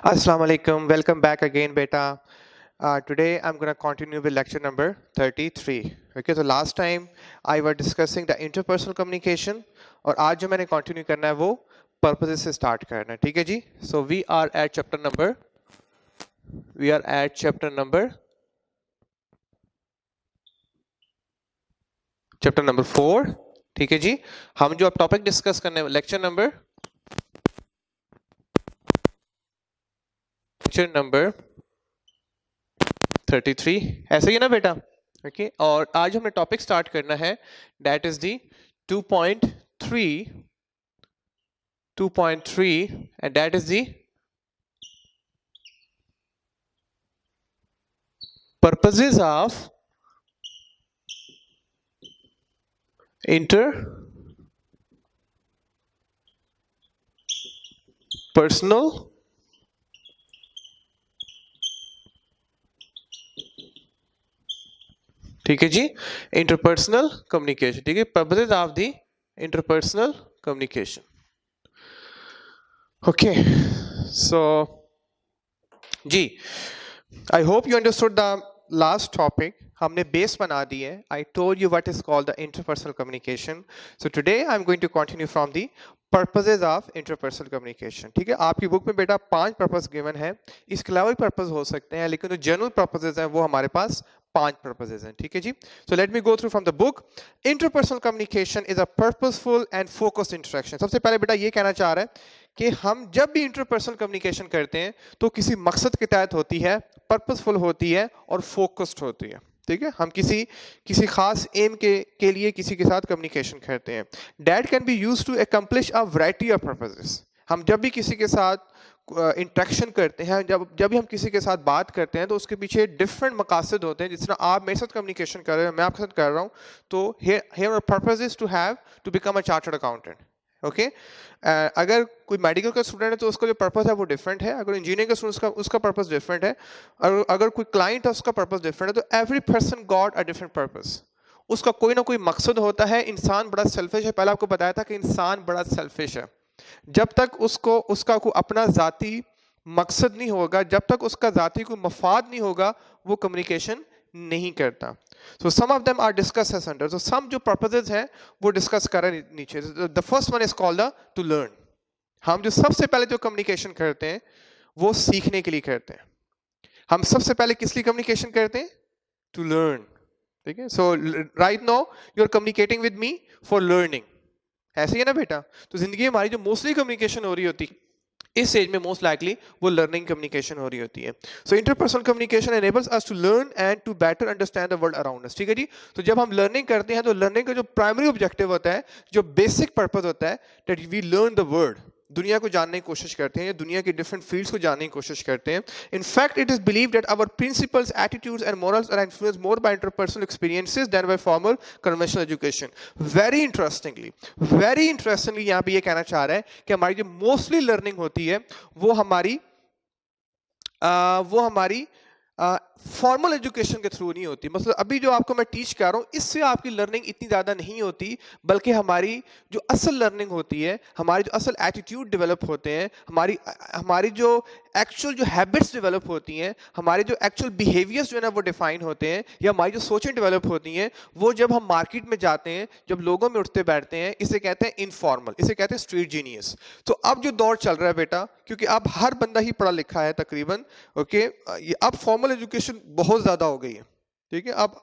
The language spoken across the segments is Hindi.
Assalamu alaikum. Welcome back again, beta. Today I'm going to continue with lecture number 33. Okay, so last time I was discussing the interpersonal communication और आज जो मैंने continue करना है वो purposes से start करना है, ठीक है जी? So we are at chapter number 4, ठीक है जी? हम जो अब topic discuss करने lecture number 33 ऐसे ही ना बेटा ओके और आज हमने टॉपिक स्टार्ट करना है that is the 2.3 and that is the purposes of interpersonal ठीक है जी इंटरपर्सनल कम्युनिकेशन ठीक है purposes of the interpersonal communication okay so जी I hope you understood the last topic हमने बेस बना दी है I told you what is called the interpersonal communication so today I am going to continue from the purposes of interpersonal communication ठीक है आपकी बुक में बेटा 5 पर्पस गिवन है इसके अलावा भी पर्पस हो सकते हैं लेकिन जो जनरल पर्पसेस हैं वो हमारे पास 5 पर्पसेस हैं ठीक है जी so let me go through from the book interpersonal communication is a purposeful and focused interaction सबसे पहले बेटा ये कहना चाह रहा है कि हम जब भी इंटरपर्सनल कम्युनिकेशन करते हैं तो किसी मकसद के तहत होती है पर्पसफुल होती है और फोकस्ड होती है ठीक है हम किसी खास एम के लिए किसी के साथ कम्युनिकेशन करते हैं that can be used to accomplish a variety of purposes हम जब भी किसी के साथ इंट्रैक्शन करते हैं जब भी हम किसी के साथ बात करते हैं तो उसके पीछे डिफरेंट मकासद होते हैं जिस तरह आप मेरे साथ कम्युनिकेशन कर रहे हो मैं आपके साथ कर रहा हूँ तो here purpose is to have to become a chartered accountant okay अगर कोई मेडिकल का स्टूडेंट है तो उसका जो पर्पस है वो डिफरेंट है अगर इंजीनियरिंग का स्टूडेंट उसका पर्पस डिफरेंट है और अगर कोई क्लाइंट है उसका पर्पस डिफरेंट है तो every person got a different purpose उसका कोई ना कोई मकसद होता है इंसान बड़ा सेल्फिश है पहले आपको बताया था कि इंसान बड़ा सेल्फिश है जब तक उसका कोई अपना जाती मकसद नहीं होगा जब तक उसका जाती कोई मफाद नहीं होगा वो कम्युनिकेशन नहीं करता so some of them are discussed as under so some जो purposes हैं वो डिस्कस कर रहे हैं नीचे the first one is called the to learn हम जो सबसे पहले जो कम्युनिकेशन करते हैं वो सीखने के लिए करते हैं हम सबसे पहले किस लिए कम्युनिकेशन करते हैं to learn ठीक है so right now you are communicating with me for learning ऐसे ही है ना बेटा तो जिंदगी में हमारी जो मोस्टली कम्युनिकेशन हो रही होती इस स्टेज में मोस्ट लाइकली वो लर्निंग कम्युनिकेशन हो रही होती है so interpersonal communication enables us to learn and to better understand the world around us ठीक है जी तो जब हम लर्निंग करते हैं तो लर्निंग का जो प्राइमरी ऑब्जेक्टिव होता है जो बेसिक पर्पस होता है that we learn the world दुनिया को जानने की कोशिश करते हैं या दुनिया के डिफरेंट फील्ड्स को जानने की कोशिश करते हैं in fact it is believe that our principles attitudes and morals are influenced more by interpersonal experiences than by formal conventional education very interestingly यहाँ पे ये कहना चाह रहा है कि हमारी जो मोस्टली लर्निंग होती है वो हमारी फॉर्मल एजुकेशन के थ्रू नहीं होती मतलब अभी जो आपको मैं टीच कर रहा हूँ इससे आपकी लर्निंग इतनी ज़्यादा नहीं होती बल्कि हमारी जो असल लर्निंग होती है हमारी जो असल एटीट्यूड डेवलप होते हैं हमारी जो एक्चुअल जो हैबिट्स डेवलप होती हैं हमारे जो एक्चुअल बिहेवियर्स जो है ना वो डिफाइन होते हैं या हमारी जो सोचें डेवलप होती हैं वो जब हम मार्केट में जाते हैं जब लोगों में उठते बैठते हैं इसे कहते हैं इनफॉर्मल इसे कहते हैं स्ट्रीट जीनियस तो अब जो दौर चल रहा है बेटा क्योंकि अब हर बंदा ही पढ़ा लिखा है तकरीबन ओके अब फॉर्मल एजुकेशन बहुत ज़्यादा हो गई है ठीक है अब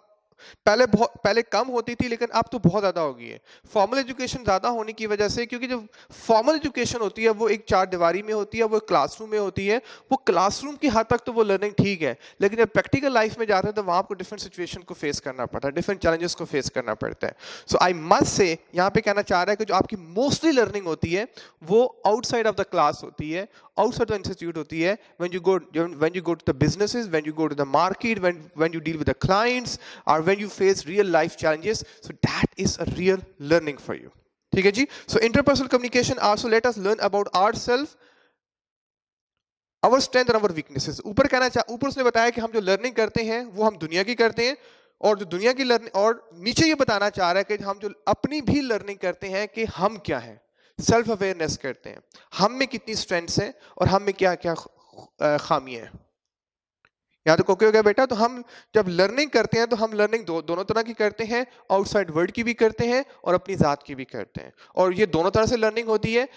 पहले कम होती थी लेकिन अब तो बहुत ज़्यादा हो गई है फॉर्मल एजुकेशन ज़्यादा होने की वजह से क्योंकि जो फॉर्मल एजुकेशन होती है वो एक चार दीवारी में होती है वो क्लासरूम में होती है वो क्लासरूम की हद तक तो वो लर्निंग ठीक है लेकिन जब प्रैक्टिकल लाइफ में जाते हैं तो वहाँ आपको डिफरेंट सिचुएशन को फेस करना पड़ता है डिफरेंट चैलेंजेस को फेस करना पड़ता है सो आई मस्ट से यहाँ पे कहना चाह रहा है कि जो आपकी मोस्टली लर्निंग होती है वो आउटसाइड ऑफ द क्लास होती है outside the institute होती है when you go to the businesses when you go to the market when you deal with the clients or when you face real life challenges so that is a real learning for you ठीक है जी so interpersonal communication also let us learn about ourselves our strength and our weaknesses ऊपर उसने बताया कि हम जो लर्निंग करते हैं वो हम दुनिया की करते हैं और जो दुनिया की लर्निंग और नीचे ये बताना चाह रहा है कि हम जो अपनी भी लर्निंग करते हैं कि हम क्या हैं सेल्फ अवेयरनेस करते हैं हम में कितनी स्ट्रेंथ्स हैं और हम में क्या क्या खामियां हैं। यहाँ तो कोके हो गया बेटा। तो हम जब लर्निंग करते हैं तो हम लर्निंग दोनों तरह की करते हैं, आउटसाइड वर्ल्ड की भी करते हैं और अपनी ज़ात की भी करते हैं। और ये दोनों तरह से लर्निंग होती है।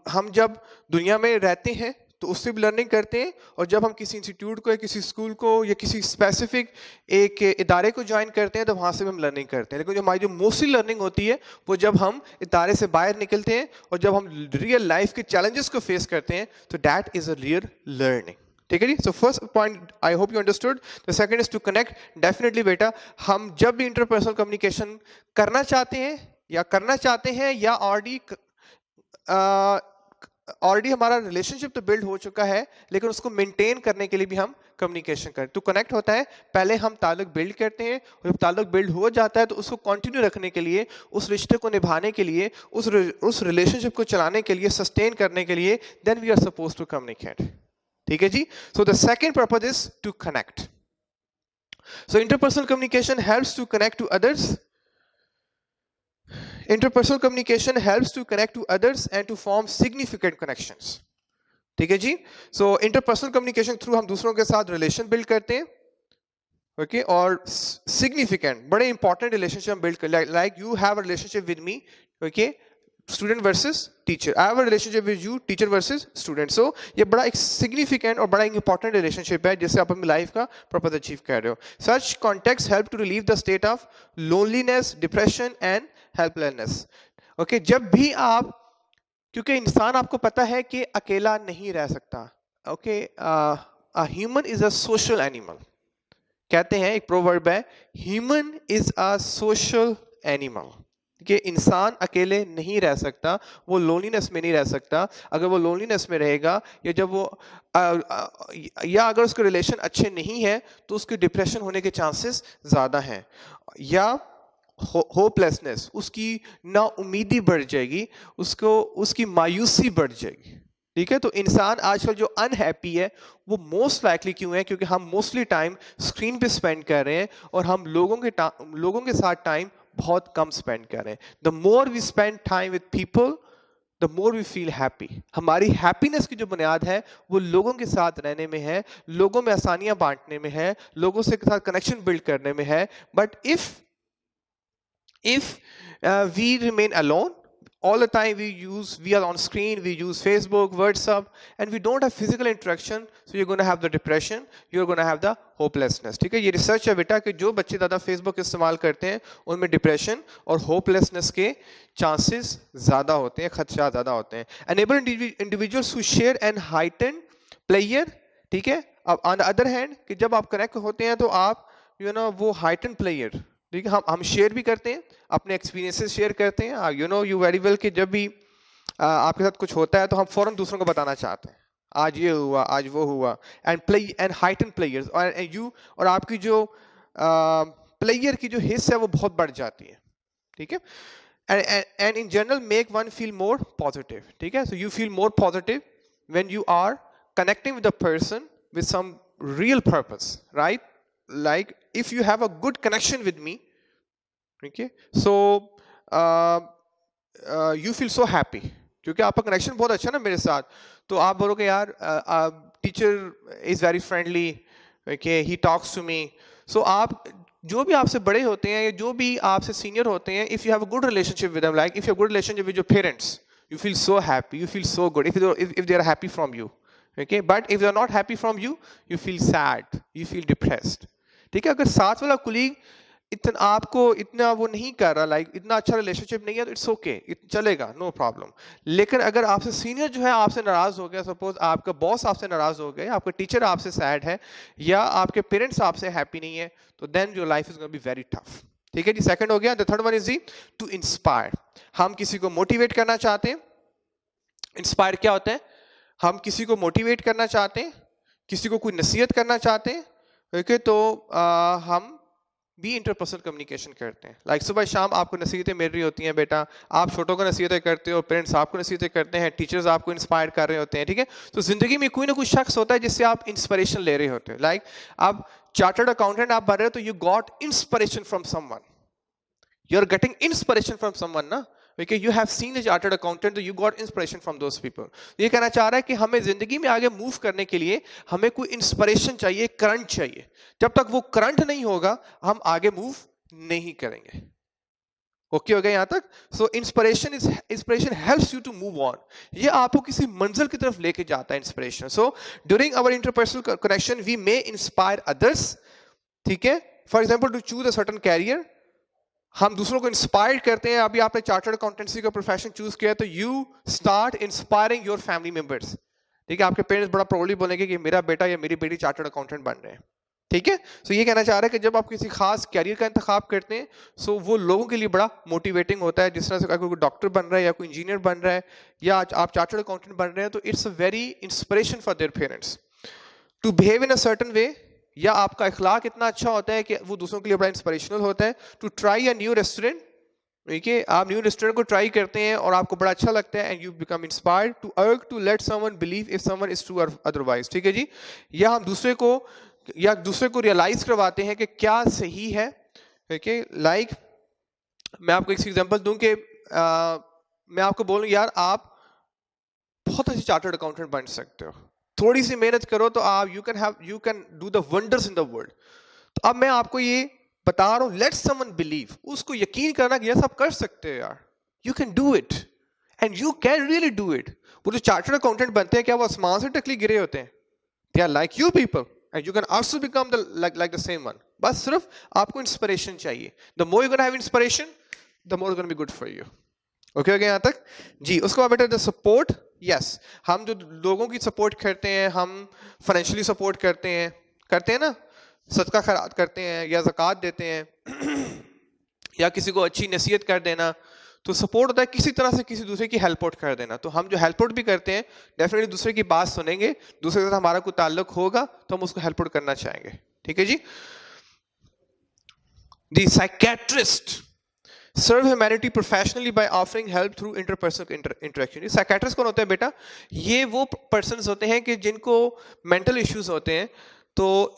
हम जब दुनिया में रहते हैं तो उससे भी लर्निंग करते हैं, और जब हम किसी इंस्टीट्यूट को या किसी स्कूल को या किसी स्पेसिफिक एक इदारे को ज्वाइन करते हैं तो वहाँ से भी हम लर्निंग करते हैं। लेकिन जो हमारी जो मोस्टली लर्निंग होती है वो जब हम इदारे से बाहर निकलते हैं और जब हम रियल लाइफ के चैलेंजेस को फेस करते हैं, तो that is a real learning. ठीक है जी। So first point I hope you understood. The second is to connect. Definitely बेटा, हम जब भी इंटरपर्सनल कम्युनिकेशन करना चाहते हैं या ऑलरेडी हमारा रिलेशनशिप तो बिल्ड हो चुका है, लेकिन उसको मेंटेन करने के लिए भी हम कम्युनिकेशन करें। तो कनेक्ट होता है, पहले हम ताल्लुक बिल्ड करते हैं, और जब ताल्लुक बिल्ड हो जाता है तो उसको कंटिन्यू रखने के लिए, उस रिश्ते को निभाने के लिए, उस रिलेशनशिप को चलाने के लिए, सस्टेन करने के लिए, then we are suppose to communicate. ठीक है जी। So the second purpose is to connect. So interpersonal communication helps to connect to others. Interpersonal communication helps to connect to others and to form significant connections. ठीक है जी। So interpersonal communication through हम दूसरों के साथ relation build करते हैं, okay, और significant बड़े important relationship हम build कर, like you have a relationship with me, okay, student versus teacher. I have a relationship with you, teacher versus student. So ये बड़ा एक significant और बड़ा एक important relationship है जिससे आप अपनी life का purpose achieve कर रहे हो. Such contexts help to relieve the state of loneliness, depression and helplessness. Okay, जब भी आप, क्योंकि इंसान आपको पता है कि अकेला नहीं रह सकता. Okay, a human is a social animal. कहते हैं, एक प्रोवर्ब है, human is a social animal, कि इंसान अकेले नहीं रह सकता, वो लोनलीनेस में नहीं रह सकता. अगर वो लोनलीनेस में रहेगा या जब वो या अगर उसके रिलेशन अच्छे नहीं है तो उसके डिप्रेशन होने के चांसेस ज़्यादा हैं, या होपलेसनेस, उसकी ना उम्मीदी बढ़ जाएगी, उसकी मायूसी बढ़ जाएगी. ठीक है. तो इंसान आजकल जो अनहैप्पी है वो मोस्ट लाइकली क्यों है? क्योंकि हम मोस्टली टाइम स्क्रीन पे स्पेंड कर रहे हैं और हम लोगों के साथ टाइम बहुत कम स्पेंड कर रहे हैं. The more we spend time with people the more we feel happy. हमारी हैप्पीनेस की जो बुनियाद है वो लोगों के साथ रहने में है, लोगों में आसानियां बांटने में है, लोगों से साथ कनेक्शन बिल्ड करने में है. But if we remain alone all the time, we are on screen, we use Facebook, WhatsApp, and we don't have physical interaction, so you're going to have the depression, you're going to have the hopelessness. ठीक है. ये रिसर्च है बेटा कि जो बच्चे ज़्यादा फेसबुक इस्तेमाल करते हैं उनमें डिप्रेशन और होपलेसनेस के चांसेस ज़्यादा होते हैं, खदशात ज़्यादा होते हैं. Enable individuals who share and heighten player. ठीक है. अब on the other hand कि जब आप कनेक्ट होते हैं तो आप वो हाइटन प्लेयर, ठीक है, हम शेयर भी करते हैं, अपने एक्सपीरियंसेस शेयर करते हैं. यू वेरी वेल कि जब भी आपके साथ कुछ होता है तो हम फौरन दूसरों को बताना चाहते हैं, आज ये हुआ, आज वो हुआ. एंड हाइटन प्लेयर्स और आपकी जो प्लेयर की जो हिस्सा है वो बहुत बढ़ जाती है. ठीक है. And in general make one feel more positive. ठीक है. So you feel more positive when you are connecting with a person with some real purpose, right? Like if you have a good connection with me, okay, so you feel so happy क्योंकि आपका कनेक्शन बहुत अच्छा ना मेरे साथ. तो आप बोलोगे यार teacher is very friendly, okay, he talks to me. So आप जो भी आपसे बड़े होते हैं या जो भी आपसे सीनियर होते हैं, if you have a good relationship with them, like if you have good relationship with your parents, you feel so happy, you feel so good if they are happy from you, okay. But if they are not happy from you, you feel sad, you feel depressed. ठीक है. अगर साथ वाला कुलीग इतना वो नहीं कर रहा, लाइक इतना अच्छा रिलेशनशिप नहीं है, तो इट्स ओके, चलेगा, नो प्रॉब्लम. लेकिन अगर आपसे सीनियर जो है आपसे नाराज हो गया, सपोज आपका बॉस आपसे नाराज हो गया, आपका टीचर आपसे सैड है, या आपके पेरेंट्स आपसे हैप्पी नहीं है, तो then your life is going to be very tough. ठीक है जी. सेकंड हो गया. The third one is to inspire. हम किसी को मोटिवेट करना चाहते हैं. इंस्पायर क्या होता है? हम किसी को मोटिवेट करना चाहते हैं, किसी को कोई नसीहत करना चाहते हैं, ओके. तो हम भी इंटरपर्सनल कम्युनिकेशन करते हैं. लाइक सुबह शाम आपको नसीहतें मिल रही होती हैं बेटा, आप छोटों को नसीहतें करते हो, पेरेंट्स आपको नसीहतें करते हैं, टीचर्स आपको इंस्पायर कर रहे होते हैं. ठीक है. तो जिंदगी में कोई ना कोई शख्स होता है जिससे आप इंस्पिरेशन ले रहे होते हो. लाइक आप चार्टर्ड अकाउंटेंट आप बन रहे हो तो you got inspiration from someone, you are getting inspiration from someone ना. Okay, you have seen a chartered accountant, so you got inspiration from those people. ये कहना चाह रहा है कि हमें जिंदगी में आगे मूव करने के लिए हमें कोई इंस्पिरेशन चाहिए, करंट चाहिए. जब तक वो करंट नहीं होगा हम आगे मूव नहीं करेंगे. ओके हो गया यहाँ तक. So inspiration helps you to move on. ये आपको किसी मंजिल की तरफ लेके जाता है inspiration. So during our interpersonal connection we may inspire others. ठीक है, for example to choose a certain career, हम दूसरों को इंस्पायर करते हैं. अभी आपने चार्टर्ड अकाउंटेंसी का प्रोफेशन चूज किया तो you start inspiring your family members. ठीक है, आपके पेरेंट्स बड़ा प्राउडली बोलेंगे कि मेरा बेटा या मेरी बेटी चार्टर्ड अकाउंटेंट बन रहे हैं. ठीक है, सो ये कहना चाह रहा है कि जब आप किसी खास कैरियर का इंतखाब करते हैं सो वो लोगों के लिए बड़ा मोटिवेटिंग होता है. जिस तरह से कोई डॉक्टर बन रहा है या कोई इंजीनियर बन रहा है या आप चार्टर्ड अकाउंटेंट बन रहे हैं तो it's a very inspiration for their parents to behave in a certain way. या आपका इखलाक इतना अच्छा होता है कि वो दूसरों के लिए बड़ा इंस्पिरेशनल होता है. To try a new restaurant. ठीक है, आप न्यू रेस्टोरेंट को ट्राई करते हैं और आपको बड़ा अच्छा लगता है and you become inspired. To argue to let someone believe if someone is true or otherwise. ठीक है जी, या हम दूसरे को रियलाइज करवाते हैं कि क्या सही है. ठीक है, लाइक मैं आपको एक एग्जांपल दूं कि मैं आपको बोलूं यार आप बहुत अच्छे चार्टर्ड अकाउंटेंट बन सकते हो, थोड़ी सी मेहनत करो तो आप you can do the wonders in the world. तो अब मैं आपको ये बता रहा हूं, लेट समवन बिलीव, उसको यकीन करना कि यस आप कर सकते हो यार, you can do it and you can really do it. वो जो चार्टर्ड अकाउंटेंट बनते हैं क्या वो आसमान से टकली गिरे होते हैं? They are like you people and you can also become like the same one. बस सिर्फ आपको इंस्पिरेशन चाहिए. The more you're gonna have inspiration, the more it's gonna be good for you. Okay हो गया यहाँ तक जी. उसके बाद बेटा द सपोर्ट. यस, हम जो लोगों की सपोर्ट करते हैं, हम फाइनेंशियली सपोर्ट करते हैं ना, सदका खैरात करते हैं या ज़कात देते हैं या किसी को अच्छी नसीहत कर देना, तो सपोर्ट होता है किसी तरह से किसी दूसरे की हेल्प आउट कर देना. तो हम जो हेल्प आउट भी करते हैं डेफिनेटली दूसरे की बात सुनेंगे, दूसरे के साथ हमारा कोई ताल्लुक होगा तो हम उसको हेल्प आउट करना चाहेंगे. ठीक है जी. The psychiatrist serve humanity professionally by offering help through interpersonal interaction. Psychiatrist कौन होते हैं बेटा? ये वो पर्सन्स होते हैं कि जिनको मेंटल इश्यूज होते हैं, तो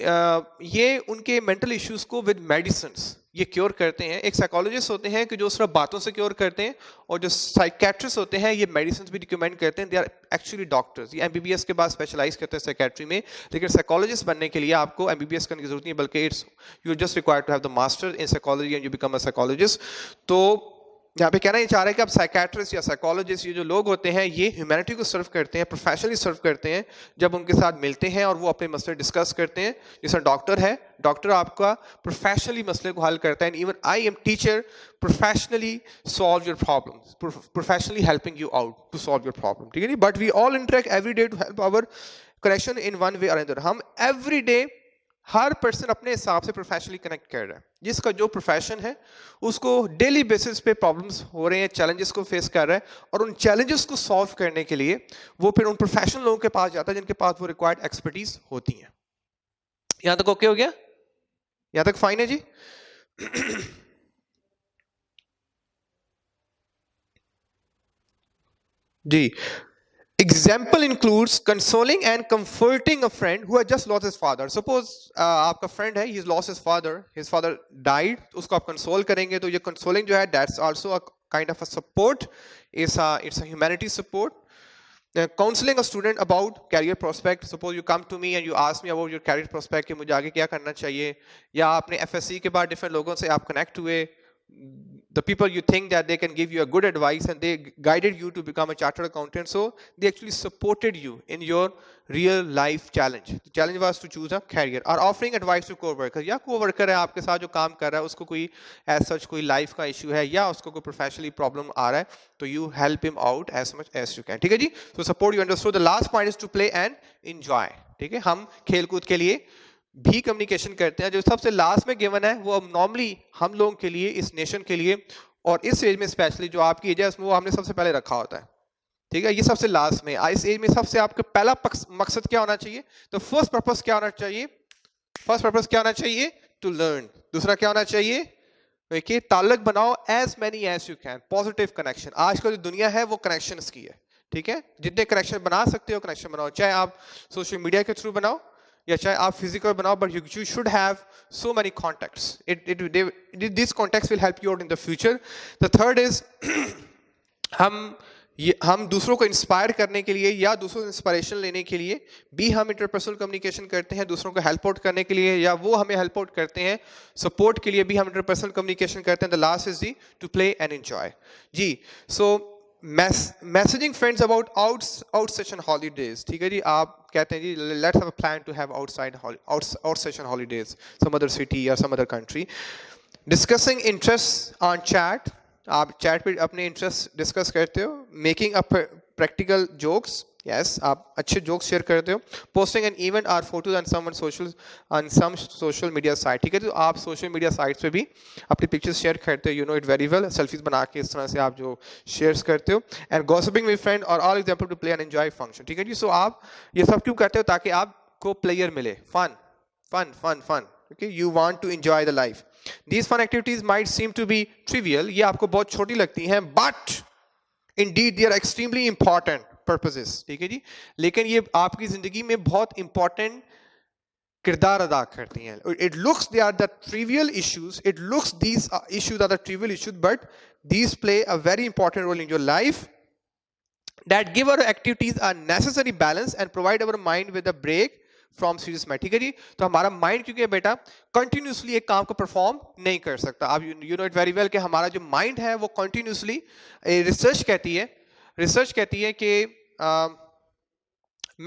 ये उनके मेंटल इश्यूज को विद मेडिसिन्स ये क्योर करते हैं. एक साइकोलॉजिस्ट होते हैं कि जो सिर्फ बातों से क्योर करते हैं, और जो साइकियाट्रिस्ट होते हैं ये मेडिसिन भी रिकमेंड करते हैं. They are actually doctors. ये एमबीबीएस के बाद स्पेशलाइज करते हैं साइकियाट्री में, लेकिन साइकोलॉजिस्ट बनने के लिए आपको एमबीबीएस करने की जरूरत नहीं है, बल्कि it's you just required to have the master in psychology and you become a psychologist. तो यहाँ पे कहना ये चाह रहा है कि आप साइकियाट्रिस्ट या साइकोलॉजिस्ट ये जो लोग होते हैं ये ह्यूमैनिटी को सर्व करते हैं, प्रोफेशनली सर्व करते हैं. जब उनके साथ मिलते हैं और वो अपने मसले डिस्कस करते हैं, जैसा डॉक्टर है, डॉक्टर आपका प्रोफेशनली मसले को हल करता है. Even I am teacher professionally solve your problems, professionally helping you out to solve your problem. ठीक है, but we all interact every day to help our connection in one way और अनदर. हम एवरी डे हर पर्सन अपने हिसाब से प्रोफेशनली कनेक्ट कर रहा है. जिसका जो प्रोफेशन है उसको डेली बेसिस पे प्रॉब्लम्स हो रहे हैं, चैलेंजेस को फेस कर रहा है, और उन चैलेंजेस को सॉल्व करने के लिए वो फिर उन प्रोफेशनल लोगों के पास जाता है जिनके पास वो रिक्वायर्ड एक्सपर्टीज होती है. यहां तक ओके हो गया? यहां तक फाइन है जी. जी. Example includes consoling and comforting a friend who has just lost his father. Suppose आपका friend है, he's lost his father died, उसको आप console करेंगे तो ये consoling जो है that's also a kind of a support. It's a humanity support. Counseling a student about career prospect. Suppose you come to me and you ask me about your career prospect कि मुझे आगे क्या करना चाहिए, या आपने FSC के बाद different लोगों से आप connect हुए, the people you think that they can give you a good advice and they guided you to become a chartered accountant, so they actually supported you in your real life challenge. The challenge was to choose a career. Or offering advice to co-worker, या co-worker है आपके साथ जो काम कर रहा है उसको कोई as such कोई life का issue है या उसको कोई professionally problem आ रहा है, तो you help him out as much as you can. ठीक है जी. So support you understood. The last point is to play and enjoy. ठीक है, हम खेल कूद के लिए भी कम्युनिकेशन करते हैं. जो सबसे लास्ट में गिवन है वो नॉर्मली हम लोगों के लिए, इस नेशन के लिए और इस एज में स्पेशली जो आपकी एज है उसमें वो हमने सबसे पहले रखा होता है. ठीक है, ये सबसे लास्ट में. इस एज में सबसे आपका पहला मकसद क्या होना चाहिए? तो फर्स्ट पर्पस क्या होना चाहिए? फर्स्ट पर्पस क्या होना चाहिए? To learn. दूसरा क्या होना चाहिए? देखिए, ताल्लुक बनाओ as many as you can. Positive connection. आज का जो दुनिया है वो कनेक्शंस की है. ठीक है, जितने कनेक्शन बना सकते हो कनेक्शन बनाओ, चाहे आप सोशल मीडिया के थ्रू बनाओ या चाहे आप फिजिकल बनाओ, but you should have so many contacts. These contacts will help you out in the future. The third is हम दूसरों को इंस्पायर करने के लिए या दूसरों से इंस्पिरेशन लेने के लिए भी हम इंटरपर्सनल कम्युनिकेशन करते हैं, दूसरों को हेल्प आउट करने के लिए या वो हमें हेल्प आउट करते हैं, सपोर्ट के लिए भी हम इंटरपर्सनल कम्युनिकेशन करते हैं. The last is the to play and enjoy. जी, so messaging friends about outstation holidays. ठीक है जी, आप कहते हैं जी let's have a plan to have outstation holidays some other city या some other country. Discussing interest on chat. आप चैट पे अपने इंटरेस्ट डिस्कस करते हो. Making a practical jokes. Yes, आप अच्छे जोक्स शेयर करते हो. Posting an event are photos on some social media site. ठीक है, तो आप सोशल मीडिया साइट्स पे भी अपनी पिक्चर्स शेयर करते हो. You know it very well. Selfies बना के इस तरह से आप जो शेयर्स करते हो. एंड गॉसिपिंग विद फ्रेंड और all example to play and enjoy function. ठीक है जी, सो आप ये सब क्यों करते हो? ताकि आपको प्लेयर मिले. Fun fun fun fun. Okay, you want to enjoy the life. These fun activities might seem to be trivial. ये आपको बहुत छोटी लगती हैं, but indeed they are extremely important purposes. ठीक है जी, लेकिन ये आपकी जिंदगी में बहुत important किरदार अदा करती हैं. It looks they are the trivial issues. It looks these issues are the trivial issues, but these play a very important role in your life. That give our activities a necessary balance and provide our mind with a break from serious matter. ठीक है जी, तो हमारा माइंड क्योंकि बेटा कंटिन्यूसली एक काम को परफॉर्म नहीं कर सकता. आप you know it very well कि हमारा जो माइंड है वो कंटिन्यूसली, रिसर्च कहती है कि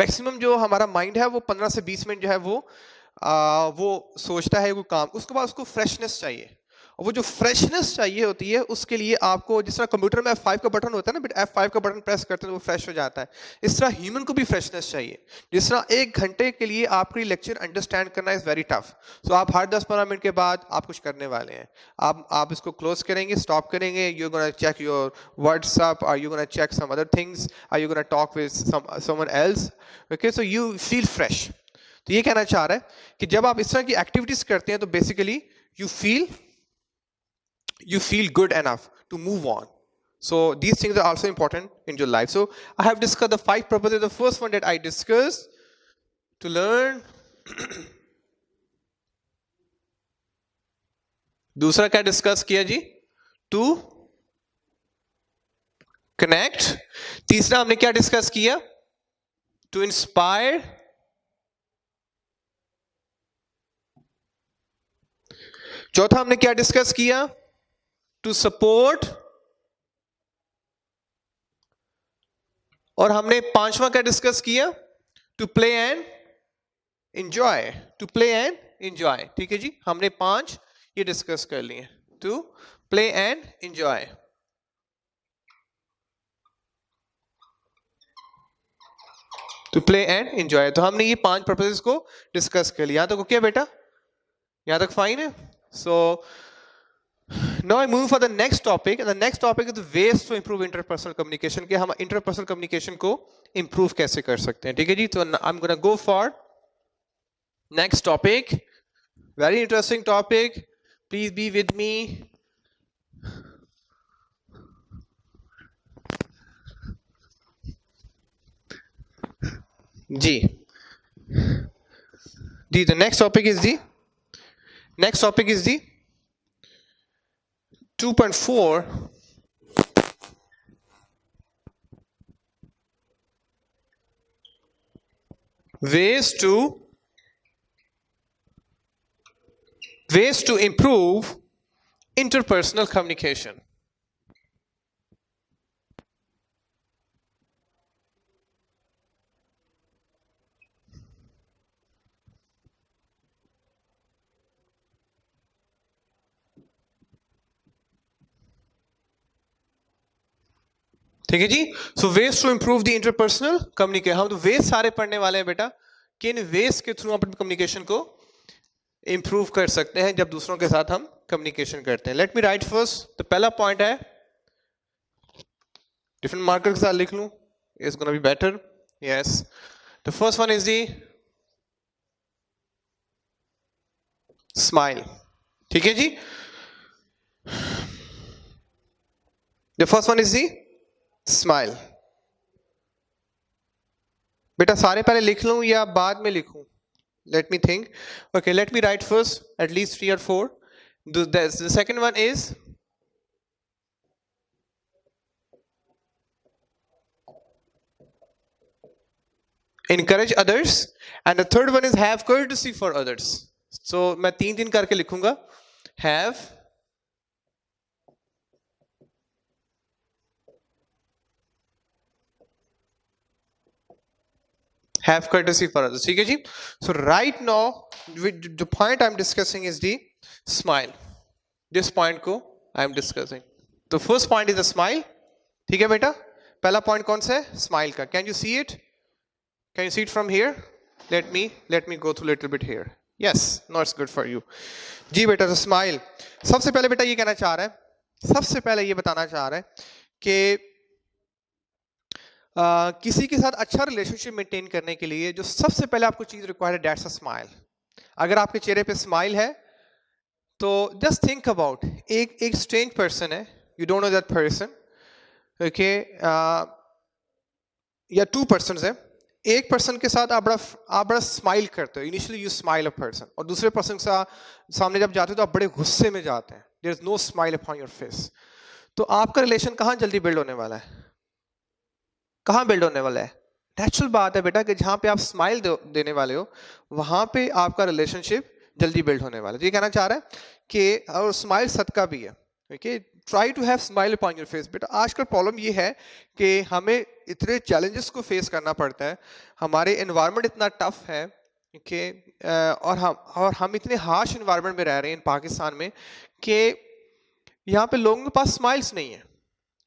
मैक्सिमम जो हमारा माइंड है वो 15 से 20 मिनट जो है वो सोचता है कोई काम, उसके बाद उसको फ्रेशनेस चाहिए. और वो जो फ्रेशनेस चाहिए होती है उसके लिए आपको, जिस तरह कंप्यूटर में F5 का बटन होता है ना, बट F5 का बटन प्रेस करते हैं तो वो फ्रेश हो जाता है, इस तरह ह्यूमन को भी फ्रेशनेस चाहिए. जिस तरह 1 घंटे के लिए आपकी लेक्चर अंडरस्टैंड करना इज वेरी टफ. सो आप हर 10-15 मिनट के बाद आप कुछ करने वाले हैं. आप इसको क्लोज करेंगे, स्टॉप करेंगे, you gonna check your WhatsApp, are you gonna check some other things, are you gonna talk with someone else. Okay, so you feel fresh. तो ये कहना चाह रहा है कि जब आप इस तरह की एक्टिविटीज करते हैं तो basically you feel good enough to move on. So these things are also important in your life. So I have discussed the 5 purposes. The first one that I discussed, to learn. दूसरा क्या डिस्कस किया जी? To connect. तीसरा हमने क्या डिस्कस किया? To inspire. चौथा हमने क्या डिस्कस किया? To support. और हमने 5वां क्या डिस्कस किया? To play and enjoy. To play and enjoy. ठीक है जी, हमने 5 ये डिस्कस कर लिए. To play and enjoy. To play and enjoy. तो हमने ये 5 पर्पसेस को डिस्कस कर लिया. यहां तक ओके बेटा? यहां तक फाइन है? So now I move for the next topic, and the next topic is the ways to improve interpersonal communication. कि हम interpersonal communication को improve कैसे कर सकते हैं. ठीक है जी, तो I'm gonna go for next topic. Very interesting topic. Please be with me. Ji, the next topic is the 2.4 ways to improve interpersonal communication. ठीक है जी, so ways to improve the interpersonal communication. हम तो वेज सारे पढ़ने वाले हैं बेटा, किन वेज के थ्रू अपने कम्युनिकेशन को इंप्रूव कर सकते हैं जब दूसरों के साथ हम कम्युनिकेशन करते हैं. Let me right first. तो पहला पॉइंट है, डिफरेंट मार्कर के साथ लिख लूं, is gonna be better. Yes, the first one is the smile. ठीक है जी, the first one is the smile. बेटा सारे पहले लिख लूं या बाद में लिखूं? Let me think. Okay, let me write first at least 3 or 4. The second one is encourage others, and the third one is have courtesy for others. So मैं तीन तीन करके लिखूंगा. have courtesy for others. ठीक है जी. So right now the point I'm discussing is the smile. This point को I'm discussing. The first point is the smile. ठीक है बेटा. पहला point कौन सा है? Smile का. Can you see it? Can you see it from here? Let me go through a little bit here. Yes, no, it's good for you. जी बेटा, तो smile. सबसे पहले बेटा ये कहना चाह रहा है, सबसे पहले ये बताना चाह रहा है कि किसी के साथ अच्छा रिलेशनशिप मेंटेन करने के लिए जो सबसे पहले आपको चीज रिक्वायर्ड है, दैट्स अ स्माइल. अगर आपके चेहरे पे स्माइल है तो जस्ट थिंक अबाउट एक स्ट्रेंज पर्सन है, you don't know that person, okay, या टू पर्सन्स है. एक पर्सन के साथ आप बड़ा स्माइल करते हो, initially you smile a person, और दूसरे पर्सन के सामने जब जाते हो तो आप बड़े गुस्से में जाते हैं, there is no smile upon your face. तो आपका रिलेशन कहाँ जल्दी बिल्ड होने वाला है? कहाँ बिल्ड होने वाला है? नेचुरल बात है बेटा कि जहाँ पे आप स्माइल देने वाले हो वहां पे आपका रिलेशनशिप जल्दी बिल्ड होने वाला है. ये कहना चाह रहा है कि और स्माइल सदका भी है. Okay, try to have smile upon your face. बेटा आजकल प्रॉब्लम ये है कि हमें इतने चैलेंजेस को फेस करना पड़ता है, हमारे एनवायरनमेंट इतना टफ है कि और हम इतने हार्श एनवायरनमेंट में रह रहे हैं पाकिस्तान में कि यहाँ पे लोगों के पास स्माइल्स नहीं है.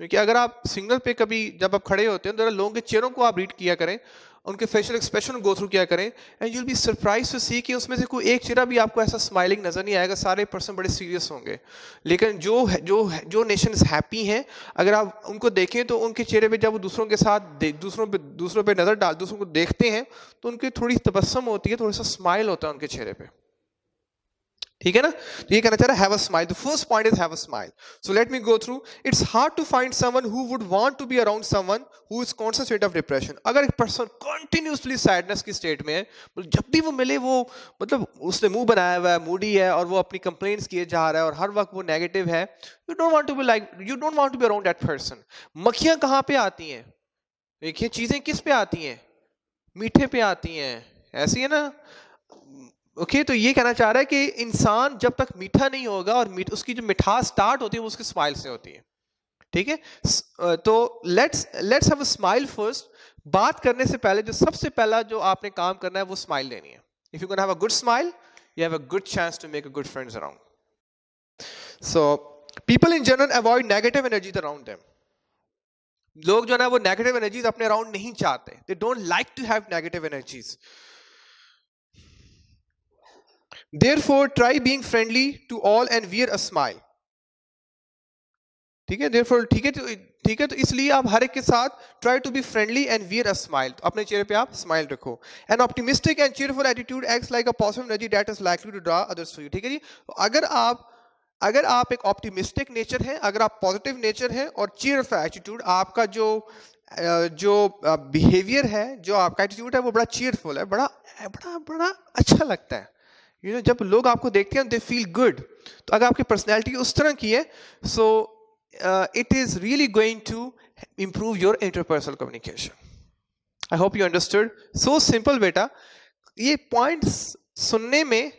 क्योंकि अगर आप सिग्नल पे कभी जब आप खड़े होते हैं तो लोगों के चेहरों को आप रीड किया करें, उनके फेशियल एक्सप्रेशन गो थ्रू किया करें, and you will be surprise to see कि उसमें से कोई एक चेहरा भी आपको ऐसा स्माइलिंग नजर नहीं आएगा. सारे पर्सन बड़े सीरियस होंगे. लेकिन जो नेशंस हैप्पी हैं, अगर आप उनको देखें तो उनके चेहरे पे जब वो दूसरों के साथ दूसरों पे नजर डाल दूसरों को देखते हैं तो उनकी थोड़ी तबस्सुम होती है, थोड़ा सा स्माइल होता है उनके चेहरे पे. ठीक है ना? तो ये कहना चाह रहा है have a smile. The first point is have a smile. So let me go through. It's hard to find someone who would want to be around someone who is constant state of depression. अगर एक पर्सन कंटिन्यूअसली सैडनेस की स्टेट में है, जब भी वो मिले वो मतलब उसने मुंह बनाया हुआ है, मूडी है, और वो अपनी कंप्लेंट्स किए जा रहा है और हर वक्त वो नेगेटिव है, you don't want to be around that person. मक्खियां कहाँ पे आती हैं? देखिए चीजें किस पे आती हैं? मीठे पे आती हैं. ऐसी है ना? ओके, तो ये कहना चाह रहा है कि इंसान जब तक मीठा नहीं होगा, और उसकी जो मिठास स्टार्ट होती है वो उसके स्माइल से होती है. ठीक है, तो let's have a smile first. बात करने से पहले जो सबसे पहला जो आपने काम करना है वो स्माइल लेनी है. If you can have a good smile, you have a good chance to make a good friends around. So people in general avoid negative energies around them. लोग जो है ना वो नेगेटिव एनर्जीज अपने अराउंड नहीं चाहते. They don't like to have negative energies. Therefore, try being friendly to all and wear a smile. ठीक है, therefore ठीक है, तो इसलिए आप हर एक के साथ try to be friendly and wear a smile. तो अपने चेहरे पे आप स्माइल रखो. An optimistic and cheerful attitude acts like a positive energy that is likely to draw others to you. ठीक है जी. अगर आप एक ऑप्टिमिस्टिक नेचर है, अगर आप पॉजिटिव नेचर है और चीयरफुल एटीट्यूड, आपका जो बिहेवियर है, जो आपका एटीट्यूड है वो बड़ा चीयरफुल है, बड़ा अच्छा लगता है. जब लोग आपको देखते हैं दे फील गुड. तो अगर आपकी पर्सनैलिटी उस तरह की है, so it is really going to improve your interpersonal communication. I hope you understood. So simple बेटा. ये पॉइंट्स सुनने में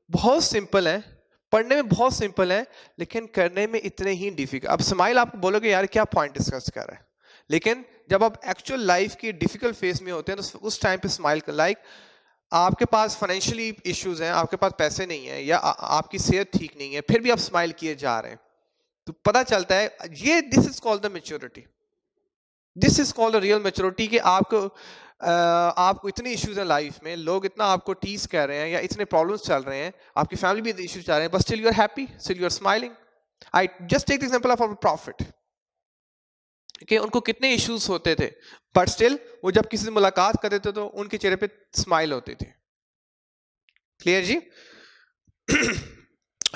बहुत सिंपल है, पढ़ने में बहुत सिंपल है, लेकिन करने में इतने ही डिफिकल्ट. अब स्माइल आपको बोलोगे यार क्या पॉइंट डिस्कस कर रहा है, लेकिन जब आप एक्चुअल लाइफ की डिफिकल्ट फेज में होते हैं तो उस टाइम पे स्माइल कर, लाइक आपके पास फाइनेंशियली इश्यूज हैं, आपके पास पैसे नहीं है, या आपकी सेहत ठीक नहीं है, फिर भी आप स्माइल किए जा रहे हैं, तो पता चलता है ये this is called the maturity. This is called the real maturity कि आपको इतने इश्यूज हैं लाइफ में, लोग इतना आपको टीज कर रहे हैं या इतने प्रॉब्लम्स चल रहे हैं, आपकी फैमिली भी इश्यूज चल रहे हैं, but still you are happy, still you are smiling. I just take the example of our prophet कि उनको कितने इश्यूज होते थे, बट स्टिल वो जब किसी से मुलाकात करते थे तो उनके चेहरे पे स्माइल होती थी. क्लियर जी?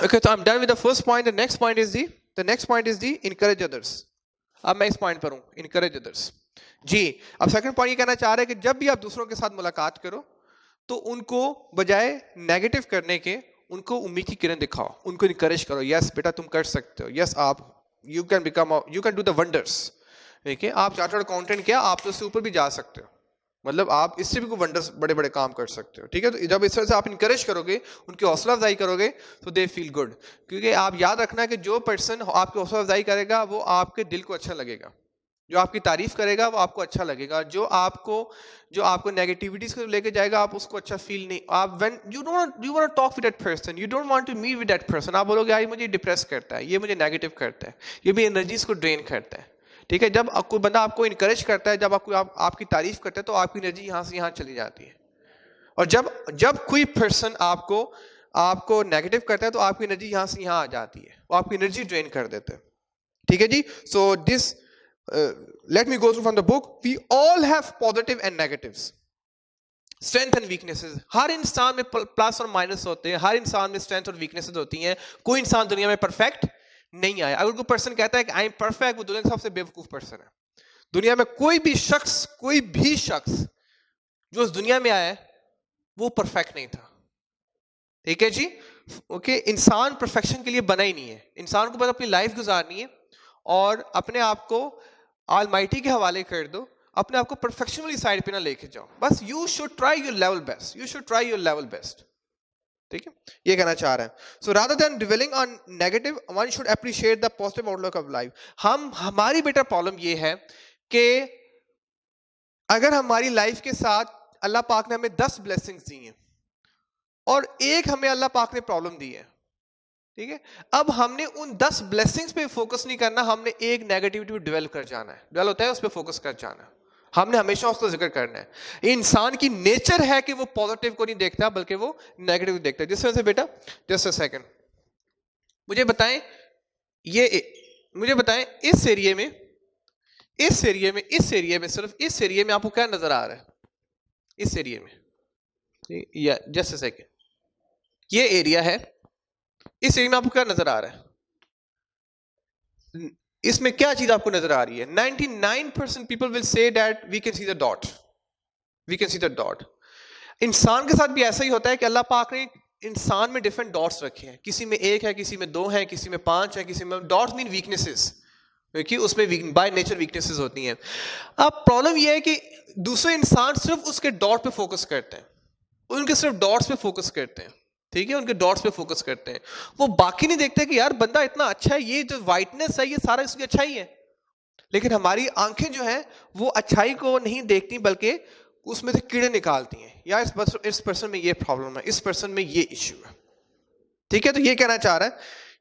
ओके, तो I am done with the first point. The next point is the encourage others. अब मैं इस पॉइंट पर हूं, इनकरेज अदर्स जी. अब सेकंड पॉइंट ये कहना चाह रहा है कि जब भी आप दूसरों के साथ मुलाकात करो तो उनको बजाय नेगेटिव करने के उनको उम्मीद की किरण दिखाओ, उनको इनकरेज करो. यस बेटा तुम कर सकते हो, yes you can do the wonders. देखिए आप चार्टर्ड अकाउंटेंट क्या, आप तो उससे ऊपर भी जा सकते हो. मतलब आप इससे भी कोई वंडर्स बड़े बड़े काम कर सकते हो, ठीक है। तो जब इस तरह से आप इनकरेज करोगे, उनकी हौसला अफजाई करोगे, तो दे फील गुड। क्योंकि आप याद रखना कि जो पर्सन आपकी हौसला अफजाई करेगा वो आपके दिल को अच्छा लगेगा, जो आपकी तारीफ करेगा वो आपको अच्छा लगेगा, जो आपको नेगेटिविटीज को लेके जाएगा आप उसको अच्छा फील नहीं, आप when you want talk with that person, you don't want to meet with that person, आप बोलोगे यार मुझे डिप्रेस करता है, ये मुझे नेगेटिव करता है, ये भी एनर्जीज को ड्रेन करता है, ठीक है। जब कोई बंदा आपको इनकरेज करता है, जब आपकी तारीफ करता है, तो आपकी एनर्जी यहाँ से यहाँ चली जाती है। और जब कोई पर्सन आपको नेगेटिव करता है, तो आपकी एनर्जी यहाँ से यहाँ आ जाती है, वो आपकी एनर्जी ड्रेन कर देते हैं, ठीक है जी। So this let me go through from the book. We all have positive and negatives, strength and weaknesses. हर इंसान में प्लस और माइनस होते हैं, हर इंसान में स्ट्रेंथ और वीकनेसेस होती हैं। कोई इंसान दुनिया में परफेक्ट नहीं आया। अगर कोई पर्सन कहता है कि आई एम परफेक्ट, वो दुनिया का सबसे बेवकूफ पर्सन है। दुनिया में कोई भी शख्स जो उस दुनिया में आया है वो परफेक्ट नहीं था, ठीक है जी। ओके, इंसान परफेक्शन के लिए बना ही नहीं है। इंसान को बस अपनी लाइफ गुजारनी है और अपने आप को ऑलमाइटी के हवाले कर दो, अपने आप को परफेक्शन वाली साइड पे ना लेके जाओ, बस you should try your level best, ठीक है, ये कहना चाह रहे हैं। So rather than dwelling on negative, one should appreciate the positive outlook of life. हमारी बेटा प्रॉब्लम ये है कि अगर हमारी लाइफ के साथ अल्लाह पाक ने हमें 10 ब्लेसिंग्स दी हैं और एक हमें अल्लाह पाक ने प्रॉब्लम दी है, ठीक है, अब हमने उन 10 ब्लेसिंग्स पे फोकस नहीं करना, हमने एक नेगेटिविटी पे डेवलप कर जाना है, डेवलप होता है उस पे फोकस कर जाना है, हमने हमेशा उसका जिक्र करना है। इंसान की नेचर है कि वो पॉजिटिव को नहीं देखता बल्कि वो नेगेटिव को देखता है। जिस वजह से बेटा जस्ट अ सेकंड, मुझे बताएं इस एरिया में सिर्फ इस एरिया में आपको क्या नजर आ रहा है? इस एरिया में या जस्ट अ सेकंड, ये एरिया है, इस एरिया में आपको क्या नजर आ रहा है? इसमें क्या चीज आपको नजर आ रही है? 99% people will say that we can see the dot, इंसान के साथ भी ऐसा ही होता है कि अल्लाह पाक ने इंसान में डिफरेंट डॉट्स रखे हैं, किसी में 1 है, किसी में 2 है, किसी में 5 है, किसी में डॉट्स मीन वीकनेसेस, क्योंकि उसमें बाय नेचर वीकनेसेस होती हैं। अब प्रॉब्लम यह है कि दूसरे इंसान सिर्फ उसके डॉट पे फोकस करते हैं, उनके सिर्फ डॉट्स पे फोकस करते हैं, ठीक है, उनके डॉट्स पे फोकस करते हैं, वो बाकी नहीं देखते कि यार बंदा इतना अच्छा है, ये जो वाइटनेस है ये सारा इसकी अच्छाई है। लेकिन हमारी आंखें जो हैं वो अच्छाई को नहीं देखती बल्कि उसमें से कीड़े निकालती हैं, यार इस पर्सन में ये प्रॉब्लम है, इस पर्सन में ये इश्यू है, ठीक है। तो ये कहना चाह रहा है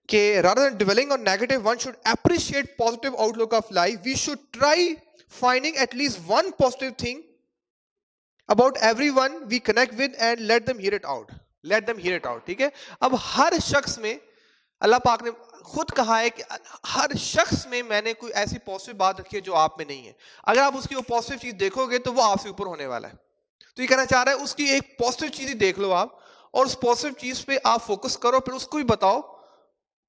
कि rather than dwelling on negative, one should appreciate positive outlook of life. We should try finding at least one positive thing about everyone we connect with and let them hear it out, ठीक है। अब हर शख्स में अल्लाह पाक ने खुद कहा है कि हर शख्स में मैंने कोई ऐसी पॉजिटिव बात रखी है जो आप में नहीं है। अगर आप उसकी वो पॉजिटिव चीज देखोगे तो वो आपसे ऊपर होने वाला है। तो ये कहना चाह रहा है उसकी एक पॉजिटिव चीज ही देख लो आप, और उस पॉजिटिव चीज पे आप फोकस करो, फिर उसको भी बताओ,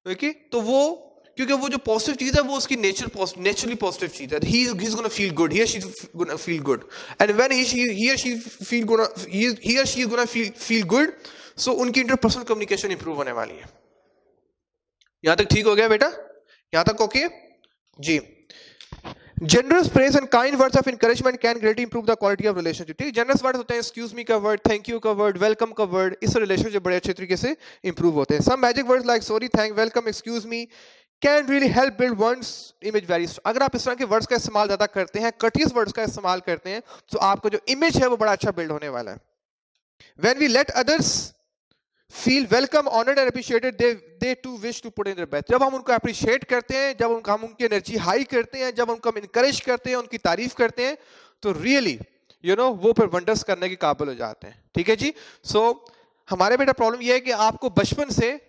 ओके। तो वो क्योंकि वो जो पॉजिटिव चीज है वो उसकी नेचुरली पॉजिटिव चीज है, he is gonna feel good, he or she is gonna feel good, and when he or she is gonna feel good, so उनकी इंटरपर्सनल कम्युनिकेशन इंप्रूव होने वाली है। यहां तक ठीक हो गया बेटा? यहां तक ओके जी। Generous praise and kind words of encouragement can greatly improve the quality of relationship. ठीक, generous words होते हैं excuse me का word, thank you का word, welcome का word, इस relationship बड़े अच्छे तरीके से improve होते हैं। Some magic words like sorry, thank, welcome, excuse me can really help build one's image very strong. अगर आप इस तरह के words का इस्तेमाल ज़्यादा करते हैं, courteous words का इस्तेमाल करते हैं, तो आपका जो image है वो बड़ा अच्छा build होने वाला है। When we let others feel welcome, honored and appreciated, they too wish to put in their best. जब हम उनको अप्रिशिएट करते हैं, जब हम उनकी एनर्जी हाई करते हैं, जब उनको हम इनकरेज करते हैं, उनकी तारीफ करते हैं, तो रियली वो फिर वंडर्स करने के काबिल हो जाते हैं, ठीक है जी। सो हमारे बेटा प्रॉब्लम यह है कि आपको बचपन से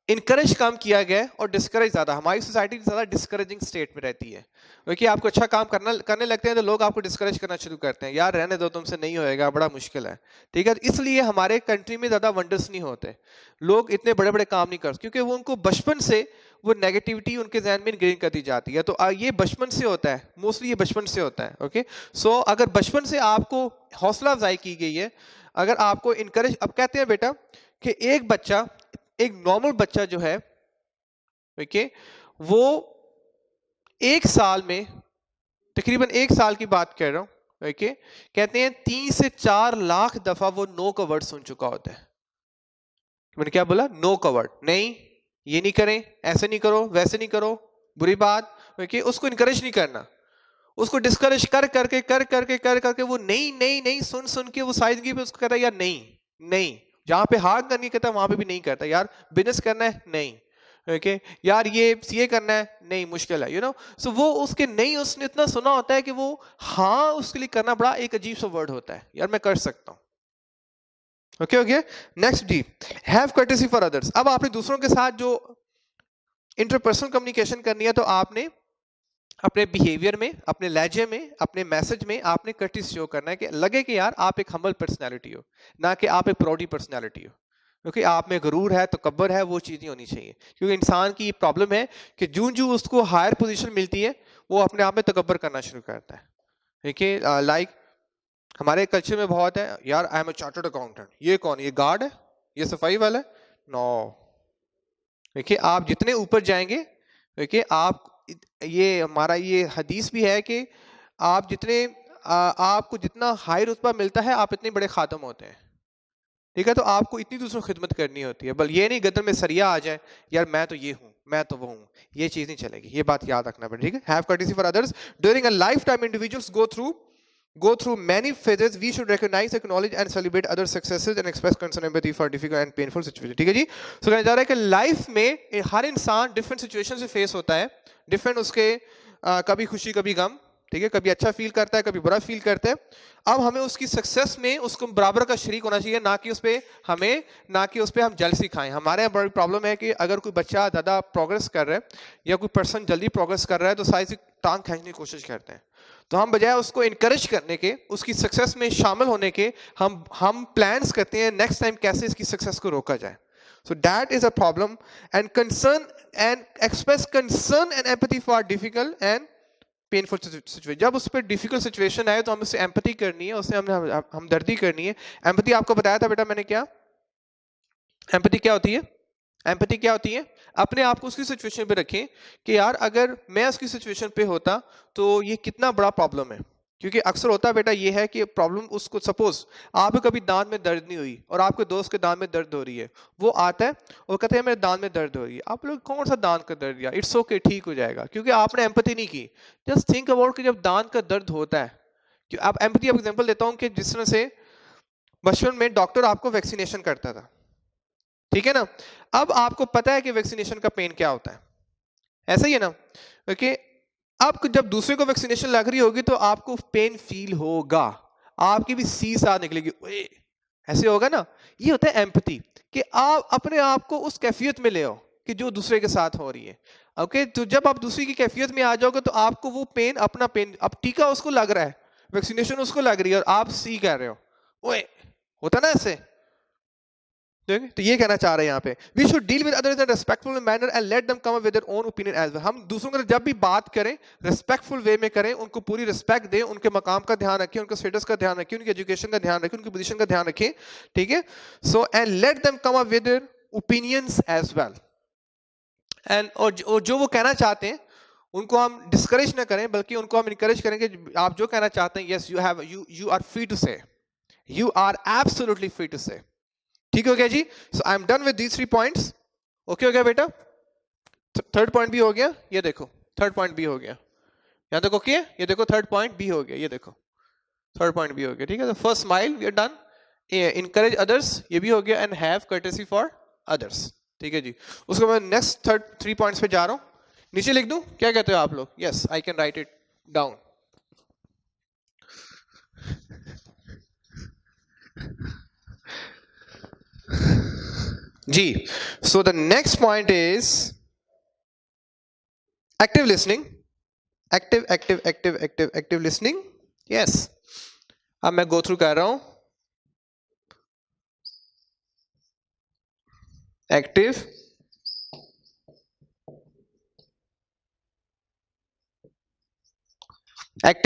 इनकरेज काम किया गया और डिस्करेज ज्यादा, हमारी सोसाइटी ज्यादा डिस्करेजिंग स्टेट में रहती है, क्योंकि आपको अच्छा काम करने लगते हैं तो लोग आपको डिस्करेज करना शुरू करते हैं, यार रहने दो, तुमसे नहीं होएगा, बड़ा मुश्किल है, ठीक है। इसलिए हमारे कंट्री में ज्यादा वंडर्स नहीं होते, लोग इतने बड़े बड़े काम नहीं करते, क्योंकि वो उनको बचपन से वो नेगेटिविटी उनके जहन में इनग्रेन कर दी जाती है। तो ये बचपन से होता है, मोस्टली ये बचपन से होता है, ओके। सो अगर बचपन से आपको हौसला अफजाई की गई है, अगर आपको इनकरेज, अब कहते हैं बेटा कि एक नॉर्मल बच्चा जो है, ओके, वो 1 साल में, तकरीबन 1 साल की बात कर रहा हूं, ओके, कहते हैं 3 से 4 लाख दफा वो नो का वर्ड सुन चुका होता है। मैंने क्या बोला? नो का वर्ड, नहीं ये नहीं करें, ऐसे नहीं करो, वैसे नहीं करो, बुरी बात। ओके, उसको इनकरेज नहीं करना, उसको डिस्करेज कर करके वो नहीं नहीं नहीं सुन सुन के वो साइज पे उसको कहता है यार नहीं नहीं, जहां पे हाँ करनी कहता है वहां पे भी नहीं करता, यार बिजनेस करना है नहीं, ओके यार ये करना है नहीं, मुश्किल है, सो वो उसके नहीं उसने इतना सुना होता है कि वो हाँ उसके लिए करना बड़ा एक अजीब सा वर्ड होता है, यार मैं कर सकता हूं। Okay okay, next D, have courtesy for others. अब आपने दूसरों के साथ जो इंटरपर्सनल कम्युनिकेशन करनी है तो आपने अपने बिहेवियर में, अपने लहजे में, अपने मैसेज में आपने कर्टिस शो करना है कि लगे कि यार आप एक हम्बल पर्सनैलिटी हो, ना कि आप एक प्राउडी पर्सनैलिटी हो। क्योंकि आप में गरूर है, तकब्बर है, वो चीज़ नहीं होनी चाहिए। क्योंकि इंसान की प्रॉब्लम है कि जूं जूं उसको हायर पोजीशन मिलती है वो अपने आप में तकब्बर करना शुरू करता है। देखिए लाइक हमारे कल्चर में बहुत है, यार I am a chartered accountant, ये कौन, ये गार्ड है, ये सफाई वाला है, नो। देखिए आप जितने ऊपर जाएंगे, देखिए आप ये हमारा ये हदीस भी है कि आप जितने आपको जितना हाई रुतबा मिलता है आप इतने बड़े खातम होते हैं। ठीक है, तो आपको इतनी दूसरों की खिदमत करनी होती है, बल ये नहीं गदर में सरिया आ जाए, यार मैं तो ये हूँ, मैं तो वो हूँ, ये चीज नहीं चलेगी, ये बात याद रखना पड़ेगा। ठीक है, have courtesy for others during a life time. Individuals go through many phases. We should recognize, acknowledge and celebrate other successes and express concern empathy for difficult and painful situations. ठीक है जी, so कहना चाह रहा है कि लाइफ में हर इंसान डिफरेंट सिचुएशन से फेस होता है, डिफरेंट उसके कभी खुशी कभी गम, ठीक है, कभी अच्छा फील करता है, कभी बुरा फील करता है। अब हमें उसकी सक्सेस में उसको बराबर का शरीक होना चाहिए, ना कि उस पे हमें, ना कि उस पे हम जलसी खाएं। हमारे यहाँ बड़ी प्रॉब्लम है कि अगर कोई बच्चा ज़्यादा प्रोग्रेस कर रहा है या कोई पर्सन जल्दी प्रोग्रेस कर रहा है तो सारी टांग खींचने की कोशिश करते हैं। तो हम बजाय उसको इनकरेज करने के, उसकी सक्सेस में शामिल होने के, हम प्लान्स करते हैं नेक्स्ट टाइम कैसे इसकी सक्सेस को रोका जाए। So that is a problem, and concern and express concern and empathy for difficult and painful situation. जब उस पर डिफिकल्ट सिचुएशन आए तो हमें उससे एम्पैथी करनी है, उससे हमने हमदर्दी करनी है। एम्पैथी आपको बताया था बेटा मैंने, क्या एम्पैथी क्या होती है? एम्पैथी क्या होती है? अपने आप को उसकी सिचुएशन पे रखें कि यार अगर मैं उसकी सिचुएशन पे होता तो ये कितना बड़ा प्रॉब्लम है। क्योंकि अक्सर होता है बेटा ये है कि प्रॉब्लम उसको, सपोज आप कभी दांत में दर्द नहीं हुई और आपके दोस्त के दांत में दर्द हो रही है, वो आता है और कहते हैं मेरे दांत में दर्द हो रही है, आप लोग कौन सा दांत का दर्द दिया, इट्स ओके ठीक हो जाएगा, क्योंकि आपने एम्पैथी नहीं की। जस्ट थिंक अबाउट कि जब दांत का दर्द होता है, कि आप एम्पैथी, आप एग्जांपल देता हूं कि जिस तरह से बचपन में डॉक्टर आपको वैक्सीनेशन करता था, ठीक है ना, अब आपको पता है कि वैक्सीनेशन का पेन क्या होता है, ऐसा ही है ना, ओके। अब जब दूसरे को वैक्सीनेशन लग रही होगी तो आपको पेन फील होगा, आपकी भी सी साथ निकलेगी, ओए ऐसे होगा ना। ये होता है एम्पैथी, कि आप अपने आप को उस कैफियत में ले आओ कि जो दूसरे के साथ हो रही है, ओके। तो जब आप दूसरी की कैफियत में आ जाओगे तो आपको वो पेन, अपना पेन, अब टीका उसको लग रहा है, वैक्सीनेशन उसको लग रही है और आप सी कह रहे हो, ओए, होता ना ऐसे। तो ये कहना चाह रहे हैं यहाँ पे, we should deal with others in respectful manner and let them come up with their own opinion as well. हम दूसरों के जब भी बात करें रेस्पेक्टफुल वे में करें, उनको पूरी रिस्पेक्ट दें, उनके मकाम का ध्यान रखें, उनके स्टेटस का ध्यान रखें, उनकी एजुकेशन का ध्यान रखें, उनकी पोजीशन का ध्यान रखें, ठीक है। So and let them come up with their opinions as well. And और जो वो कहना चाहते हैं उनको हम डिस्करेज ना करें, बल्कि उनको हम इनकरेज करें कि आप जो कहना चाहते हैं, yes you are free to say, you are absolutely free to say. ठीक हो गया जी। So I am done with these 3 points. Okay हो गया बेटा, थर्ड पॉइंट भी हो गया, ये देखो थर्ड पॉइंट भी हो गया, यहां तक ओके, ये देखो थर्ड पॉइंट भी हो गया, ये देखो थर्ड पॉइंट भी हो गया, ठीक है। First smile we are done, encourage others ये भी हो गया, and have courtesy for others, ठीक है जी। उसको मैं नेक्स्ट थर्ड 3 पॉइंट्स पे जा रहा हूं, नीचे लिख दूं, क्या कहते हो आप लोग? Yes I can write it down. जी, so the next point is active listening, active listening, yes। अब मैं go through कर रहा हूं, एक्टिव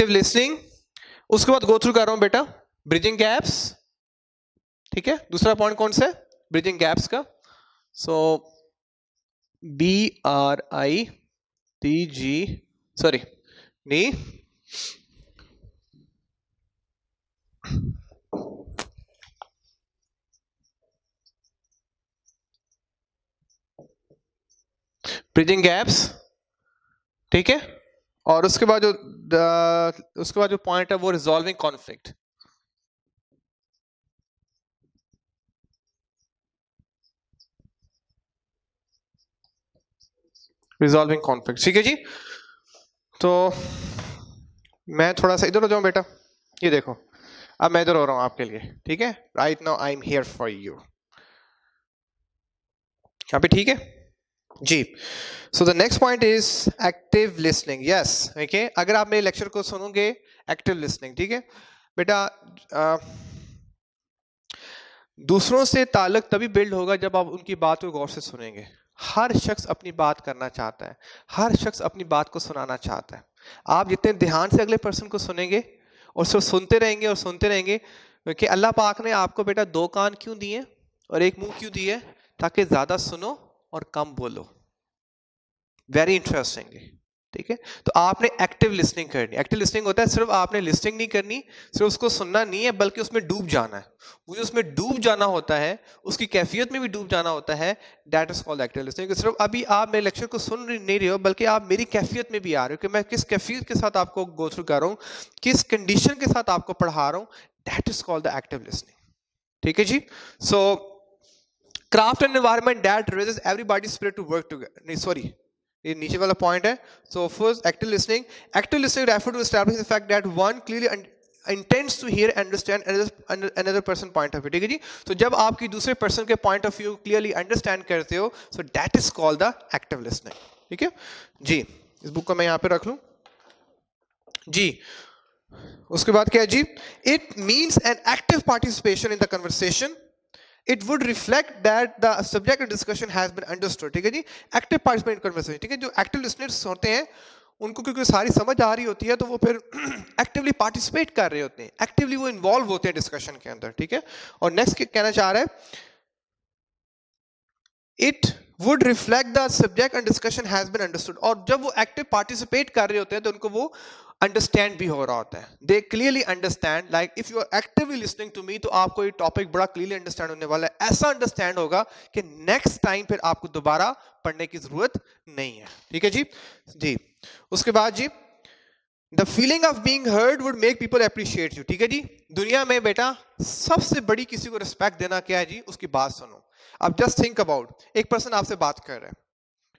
लिसनिंग। उसके बाद go through कर रहा हूं बेटा ब्रिजिंग गैप्स, ठीक है। दूसरा पॉइंट कौन सा है? ब्रिजिंग गैप्स का। सो BRITG, सॉरी नी ब्रिजिंग गैप्स, ठीक है। और उसके बाद जो पॉइंट है वो रिजॉल्विंग कॉन्फ्लिक्ट। रिजॉल्विंग कॉन्फ्लिक्ट, ठीक है जी। तो मैं थोड़ा सा इधर हो जाऊं बेटा, ये देखो अब मैं इधर हो रहा हूं आपके लिए, ठीक है। Right now I am here for you, यहाँ पे, ठीक है जी। So the next point is active listening. Yes, okay, अगर आप मेरे लेक्चर को सुनोगे, एक्टिव लिसनिंग, ठीक है बेटा। दूसरों से ताल्लुक तभी बिल्ड होगा जब आप उनकी बात को गौर से सुनेंगे। हर शख्स अपनी बात करना चाहता है, हर शख्स अपनी बात को सुनाना चाहता है। आप जितने ध्यान से अगले पर्सन को सुनेंगे और सिर्फ सुनते रहेंगे और सुनते रहेंगे, क्योंकि अल्लाह पाक ने आपको बेटा 2 कान क्यों दिए और 1 मुंह क्यों दिए? ताकि ज्यादा सुनो और कम बोलो। वेरी इंटरेस्टिंग, ठीक है। तो आपने एक्टिव लिसनिंग करनी। एक्टिव लिसनिंग होता है सिर्फ आपने लिसनिंग नहीं करनी, सिर्फ उसको सुनना नहीं है, बल्कि उसमें डूब जाना है। मुझे उसमें डूब जाना होता है, उसकी कैफियत में भी डूब जाना होता है। That is called active listening. सिर्फ अभी आप मेरे लेक्चर को सुन नहीं रहे हो, बल्कि आप मेरी कैफियत में भी आ रहे हो कि मैं किस कैफियत के साथ आपको गो थ्रू कर रहा हूँ, किस कंडीशन के साथ आपको पढ़ा रहा हूँ। That is called the active listening, ठीक है जी। So craft an environment that raises everybody spirit to work together. नहीं सॉरी, ये नीचे वाला पॉइंट है। So first active listening. Active listening refer to establish the fact that one clearly intends to hear and understand another person point of view, ठीक है जी। तो जब आपकी दूसरे पर्सन के point of view clearly understand करते हो, so that is called the active listening, ठीक है जी। इस बुक को मैं यहाँ पे रख लूं जी। उसके बाद क्या है जी? It means an active participation in the conversation. It would reflect that the subject of discussion has been understood, ठीक है जी। एक्टिव पार्टिसिपेंट कन्वर्सेशन, ठीक है। जो एक्टिव लिसनर्स होते हैं उनको क्योंकि सारी समझ आ रही होती है, तो वो फिर एक्टिवली पार्टिसिपेट कर रहे होते हैं, एक्टिवली वो इन्वॉल्व होते हैं डिस्कशन के अंदर, ठीक है। और नेक्स्ट कहना चाह रहा है, it would reflect the subject and discussion has been understood. और जब वो एक्टिव पार्टिसिपेट कर रहे होते हैं तो उनको वो अंडरस्टैंड भी हो रहा होता है। They clearly understand, like if you are actively listening to me, तो आपको ये टॉपिक बड़ा क्लियरली अंडरस्टैंड होने वाला है। ऐसा अंडरस्टैंड होगा कि नेक्स्ट टाइम फिर आपको दोबारा पढ़ने की जरूरत नहीं है, ठीक है जी जी। उसके बाद जी, the feeling of being heard would make people appreciate you, ठीक है जी। दुनिया में बेटा सबसे बड़ी किसी को रिस्पेक्ट देना क्या है जी? उसकी बात सुनो। अब जस्ट थिंक अबाउट, एक पर्सन आपसे बात कर रहा है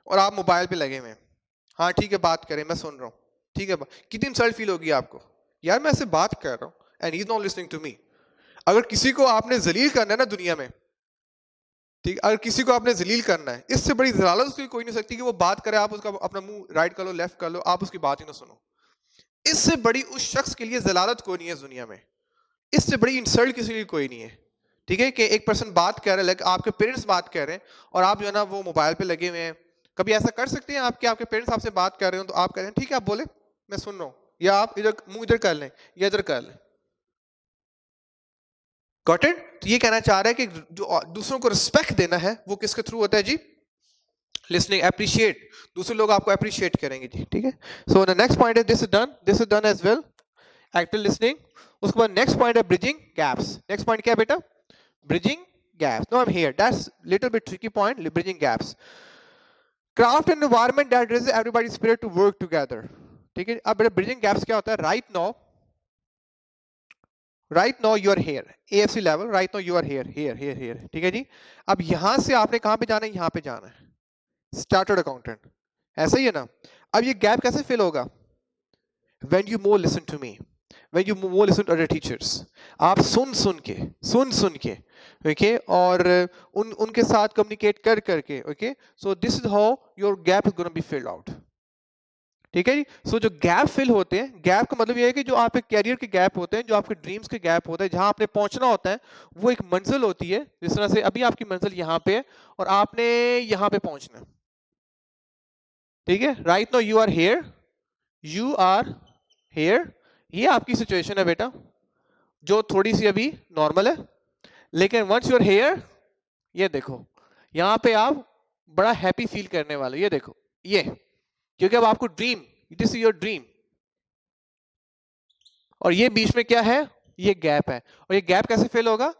और आप मोबाइल पे लगे हुए हैं। हाँ ठीक है, बात करें, मैं सुन रहा हूँ, ठीक है। कितनी इंसल्ट फील होगी आपको? यार मैं ऐसे बात कर रहा हूँ and he is not listening to me. अगर किसी को आपने जलील करना है ना दुनिया में, ठीक, अगर किसी को आपने जलील करना है, इससे बड़ी जलालत उसकी कोई नहीं सकती कि वो बात करे, आप उसका अपना मुंह राइट कर लो, लेफ्ट कर लो, आप उसकी बात ही ना सुनो। इससे बड़ी उस शख्स के लिए जलालत कोई नहीं है दुनिया में, इससे बड़ी इंसल्ट किसी के लिए कोई नहीं है, ठीक है। कि एक पर्सन बात कर रहा है, आपके पेरेंट्स बात कर रहे हैं और आप जो है ना वो मोबाइल पे लगे हुए हैं। कभी ऐसा कर सकते हैं आपके आपके पेरेंट्स आपसे बात कर रहे हो तो आप कह रहे हैं ठीक है आप बोले, मैं सुन रहा हूँ, या आप इधर मुंह इधर कर लें या इधर कर लें। Got it? तो ये कहना चाह रहा है कि जो दूसरों को रिस्पेक्ट देना है वो किसके थ्रू होता है जी? Listening, appreciate. दूसरे लोग आपको अप्रिशिएट करेंगे जी, ठीक है। So the next point is this is done as well, active listening. उसके बाद नेक्स्ट पॉइंट है ब्रिजिंग गैप्स। नेक्स्ट पॉइंट क्या है बेटा? Bridging gaps. No, I'm here. That's little bit tricky point. Bridging gaps. Craft an environment that raises everybody's spirit to work together. ठीक है। अब bridging gaps क्या होता है? Right now you are here. AFC level. Right now you are here. ठीक है जी। अब यहां से आपने कहां पे जाना है? यहां पे जाना है। Started accountant. ऐसा ही है ना? अब ये गैप कैसे फिल होगा? When you more listen to me. When you more listen to other teachers. आप सुन के ओके और उनके साथ कम्युनिकेट करके, okay. So this is how your gap is gonna be filled out, ठीक है जी। सो जो गैप फिल होते हैं, गैप का मतलब ये है कि जो आपके कैरियर के गैप होते हैं, जो आपके ड्रीम्स के गैप होते हैं, जहां आपने पहुंचना होता है, वो एक मंजिल होती है। जिस तरह से अभी आपकी मंजिल यहाँ पे है और आपने यहाँ पे पहुंचना है, ठीक है। Right now you are here, ये आपकी सिचुएशन है बेटा, जो थोड़ी सी अभी नॉर्मल है। लेकिन वंस यूर हेयर, ये देखो यहां पे आप बड़ा हैप्पी फील करने वाले, ये देखो ये, क्योंकि अब आपको dream, this is your dream. और ये बीच में क्या है? ये गैप है। और ये गैप कैसे फिल होगा?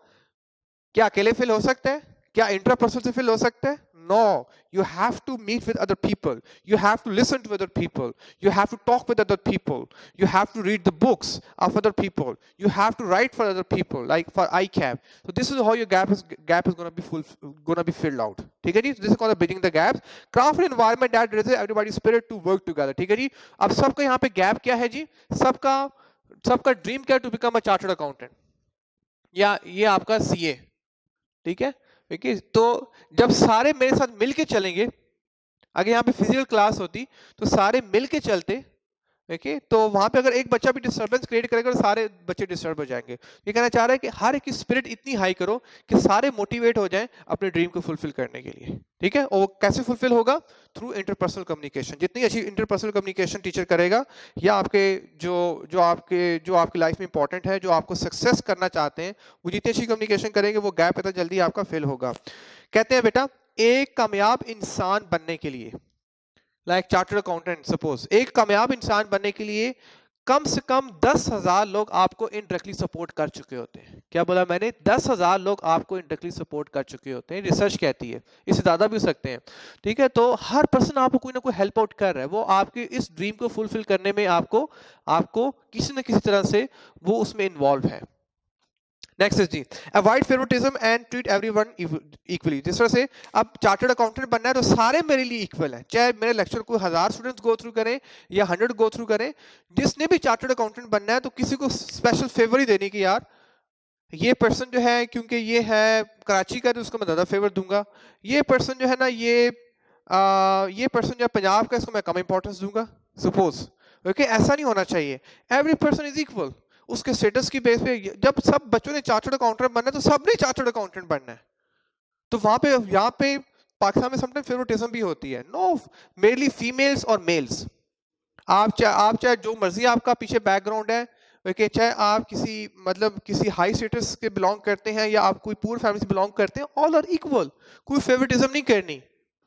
क्या अकेले फिल हो सकता है? क्या इंट्रापर्सनल से फिल हो सकता है? No, you have to meet with other people, you have to listen to other people, you have to talk with other people, you have to read the books of other people, you have to write for other people, like for ICAP. So this is how your gap is going to be filled out. ठीक है जी? This is called bridging the gaps. Craft an environment that raises everybody's spirit to work together. ठीक है जी? अब सबका यहाँ पे गैप क्या है जी? सबका ड्रीम क्या है? To become a chartered accountant, या ये आपका सीए। ठीक है? ठीक है, तो जब सारे मेरे साथ मिलके चलेंगे, अगर यहाँ पे फिजिकल क्लास होती तो सारे मिलके चलते, ओके, तो वहां पे अगर एक बच्चा भी डिस्टर्बेंस क्रिएट करेगा तो सारे बच्चे डिस्टर्ब हो जाएंगे। ये कहना चाह रहा है कि हर एक की स्पिरिट इतनी हाई करो कि सारे मोटिवेट हो जाएं अपने ड्रीम को फुलफिल करने के लिए। ठीक है? और वो कैसे फुलफिल होगा? Through interpersonal communication. जितनी अच्छी इंटरपर्सनल कम्युनिकेशन टीचर करेगा, या आपके जो आपकी लाइफ में इंपॉर्टेंट है, जो आपको सक्सेस करना चाहते हैं, वो जितनी अच्छी कम्युनिकेशन करेंगे, वो गैप इतना जल्दी आपका फिल होगा। कहते हैं बेटा, एक कामयाब इंसान बनने के लिए, लाइक चार्टर्ड अकाउंटेंट सपोज, एक कामयाब इंसान बनने के लिए कम से कम 10,000 लोग आपको इनडायरेक्टली सपोर्ट कर चुके होते हैं। क्या बोला मैंने? 10,000 लोग आपको इनडायरेक्टली सपोर्ट कर चुके होते हैं, रिसर्च कहती है। इससे ज्यादा भी हो सकते हैं। ठीक है? तो हर पर्सन आपको कोई ना कोई हेल्प आउट कर रहा है, वो आपके इस ड्रीम को फुलफिल करने में आपको किसी न किसी तरह से वो उसमें इन्वॉल्व है। नेक्स्ट इज जी, avoid favouritism and treat everyone equally. जिस तरह से अब चार्टर्ड अकाउंटेंट बनना है तो सारे मेरे लिए इक्वल हैं, चाहे मेरे लेक्चर को 1000 स्टूडेंट्स गो थ्रू करें या 100 गो थ्रू करें। जिसने भी चार्टर्ड अकाउंटेंट बनना है तो किसी को स्पेशल फेवर ही देने की, यार ये पर्सन जो है क्योंकि ये है कराची का तो उसको मैं ज्यादा फेवर दूंगा, ये पर्सन जो है ना ये पर्सन जो है पंजाब का, इसको मैं कम इंपॉर्टेंस दूंगा, सपोज। ओके, ऐसा नहीं होना चाहिए। एवरी पर्सन इज इक्वल उसके स्टेटस की बेस पे। जब सब बच्चों ने चार्टर्ड अकाउंटेंट बनना है तो सबने चार्टर्ड अकाउंटेंट बनना है। तो वहां पे यहाँ पे पाकिस्तान में समटाइम फेवरेटिज्म भी होती है। नो, मेनली फीमेल्स और मेल्स। आप चाहे जो मर्जी आपका पीछे बैकग्राउंड है, ओके, चाहे आप किसी हाई स्टेटस के बिलोंग करते हैं या आप कोई पुअर फैमिली से बिलोंग करते हैं, ऑल आर इक्वल। कोई फेवरेटिज्म नहीं करनी,